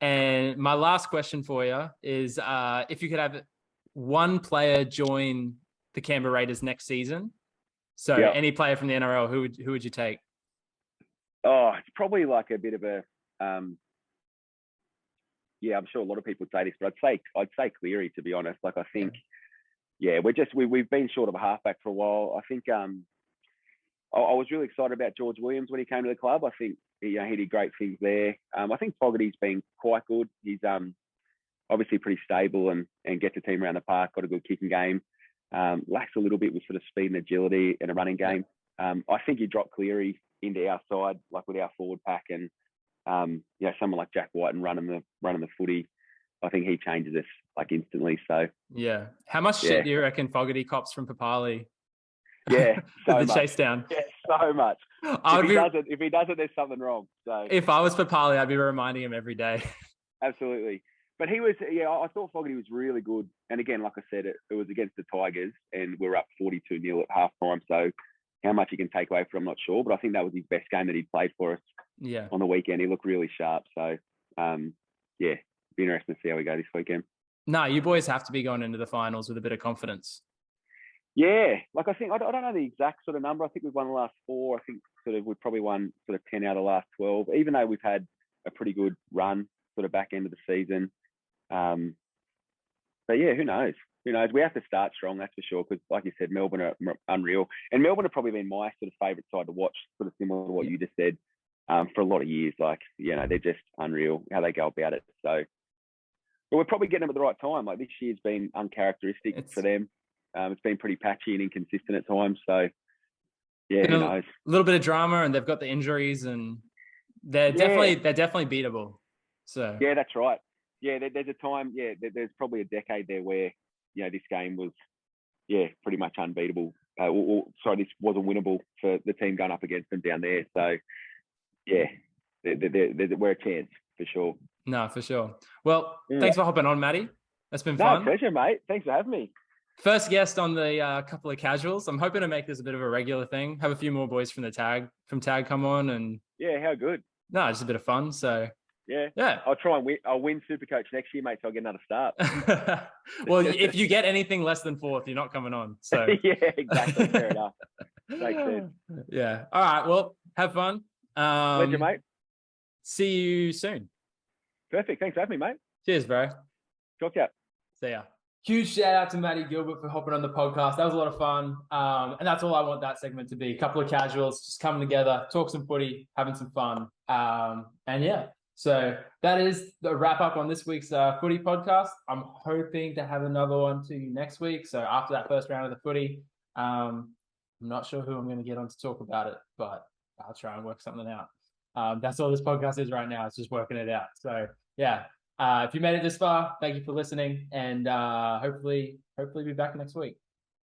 And my last question for you is if you could have one player join the Canberra Raiders next season, so any player from the NRL, who would you take? Oh, it's probably like a bit of a yeah, I'm sure a lot of people would say this, but I'd say Cleary, to be honest. Like I think we've been short of a halfback for a while. I think I was really excited about George Williams when he came to the club. I think he did great things there. I think Fogarty's been quite good. He's obviously pretty stable and gets the team around the park, got a good kicking game. Lacks a little bit with sort of speed and agility and a running game. I think you drop Cleary into our side, like with our forward pack, and someone like Jack Whiten running the footy. I think he changes us like instantly. So yeah, how much shit do you reckon Fogarty cops from Papali? Yeah, so the much. chase down. Yeah, so much. If he does it, there's something wrong. So if I was Papali, I'd be reminding him every day. Absolutely. But I thought Fogarty was really good. And again, like I said, it was against the Tigers and we're up 42-0 at half time. So how much he can take away from, I'm not sure. But I think that was his best game that he played for us on the weekend. He looked really sharp. So, be interesting to see how we go this weekend. No, you boys have to be going into the finals with a bit of confidence. Yeah. Like I think, I don't know the exact sort of number. I think we've won the last 4. I think we've probably won 10 out of the last 12, even though we've had a pretty good run back end of the season. But yeah, who knows? We have to start strong, that's for sure. Because like you said, Melbourne are unreal, and Melbourne have probably been my favourite side to watch, similar to what you just said, for a lot of years. Like, they're just unreal how they go about it. So, but we're probably getting them at the right time. Like this year's been uncharacteristic for them. It's been pretty patchy and inconsistent at times. So, yeah, who knows? A little bit of drama, and they've got the injuries, and they're definitely beatable. So yeah, that's right. Yeah, there's a time. Yeah, there's probably a decade there where this game was pretty much unbeatable. This wasn't winnable for the team going up against them down there. So yeah, we're a chance for sure. No, for sure. Well, thanks for hopping on, Matty. That's been fun. Pleasure, mate. Thanks for having me. First guest on the couple of casuals. I'm hoping to make this a bit of a regular thing. Have a few more boys from Tag come on, and how good. No, just a bit of fun. So yeah. I'll try and win. I'll win Supercoach next year, mate. So I'll get another start. Well, if you get anything less than 4th, you're not coming on. So yeah, exactly. Fair enough. Makes sense. Yeah. All right. Well, have fun. Pleasure, mate. See you soon. Perfect. Thanks for having me, mate. Cheers, bro. Talk to you. See ya. Huge shout out to Matty Gilbert for hopping on the podcast. That was a lot of fun. And that's all I want that segment to be. A couple of casuals just coming together, talk some footy, having some fun. So that is the wrap up on this week's footy podcast. I'm hoping to have another one to you next week. So after that first round of the footy, I'm not sure who I'm going to get on to talk about it, but I'll try and work something out. That's all this podcast is right now. It's just working it out. So yeah. If you made it this far, thank you for listening, and hopefully be back next week.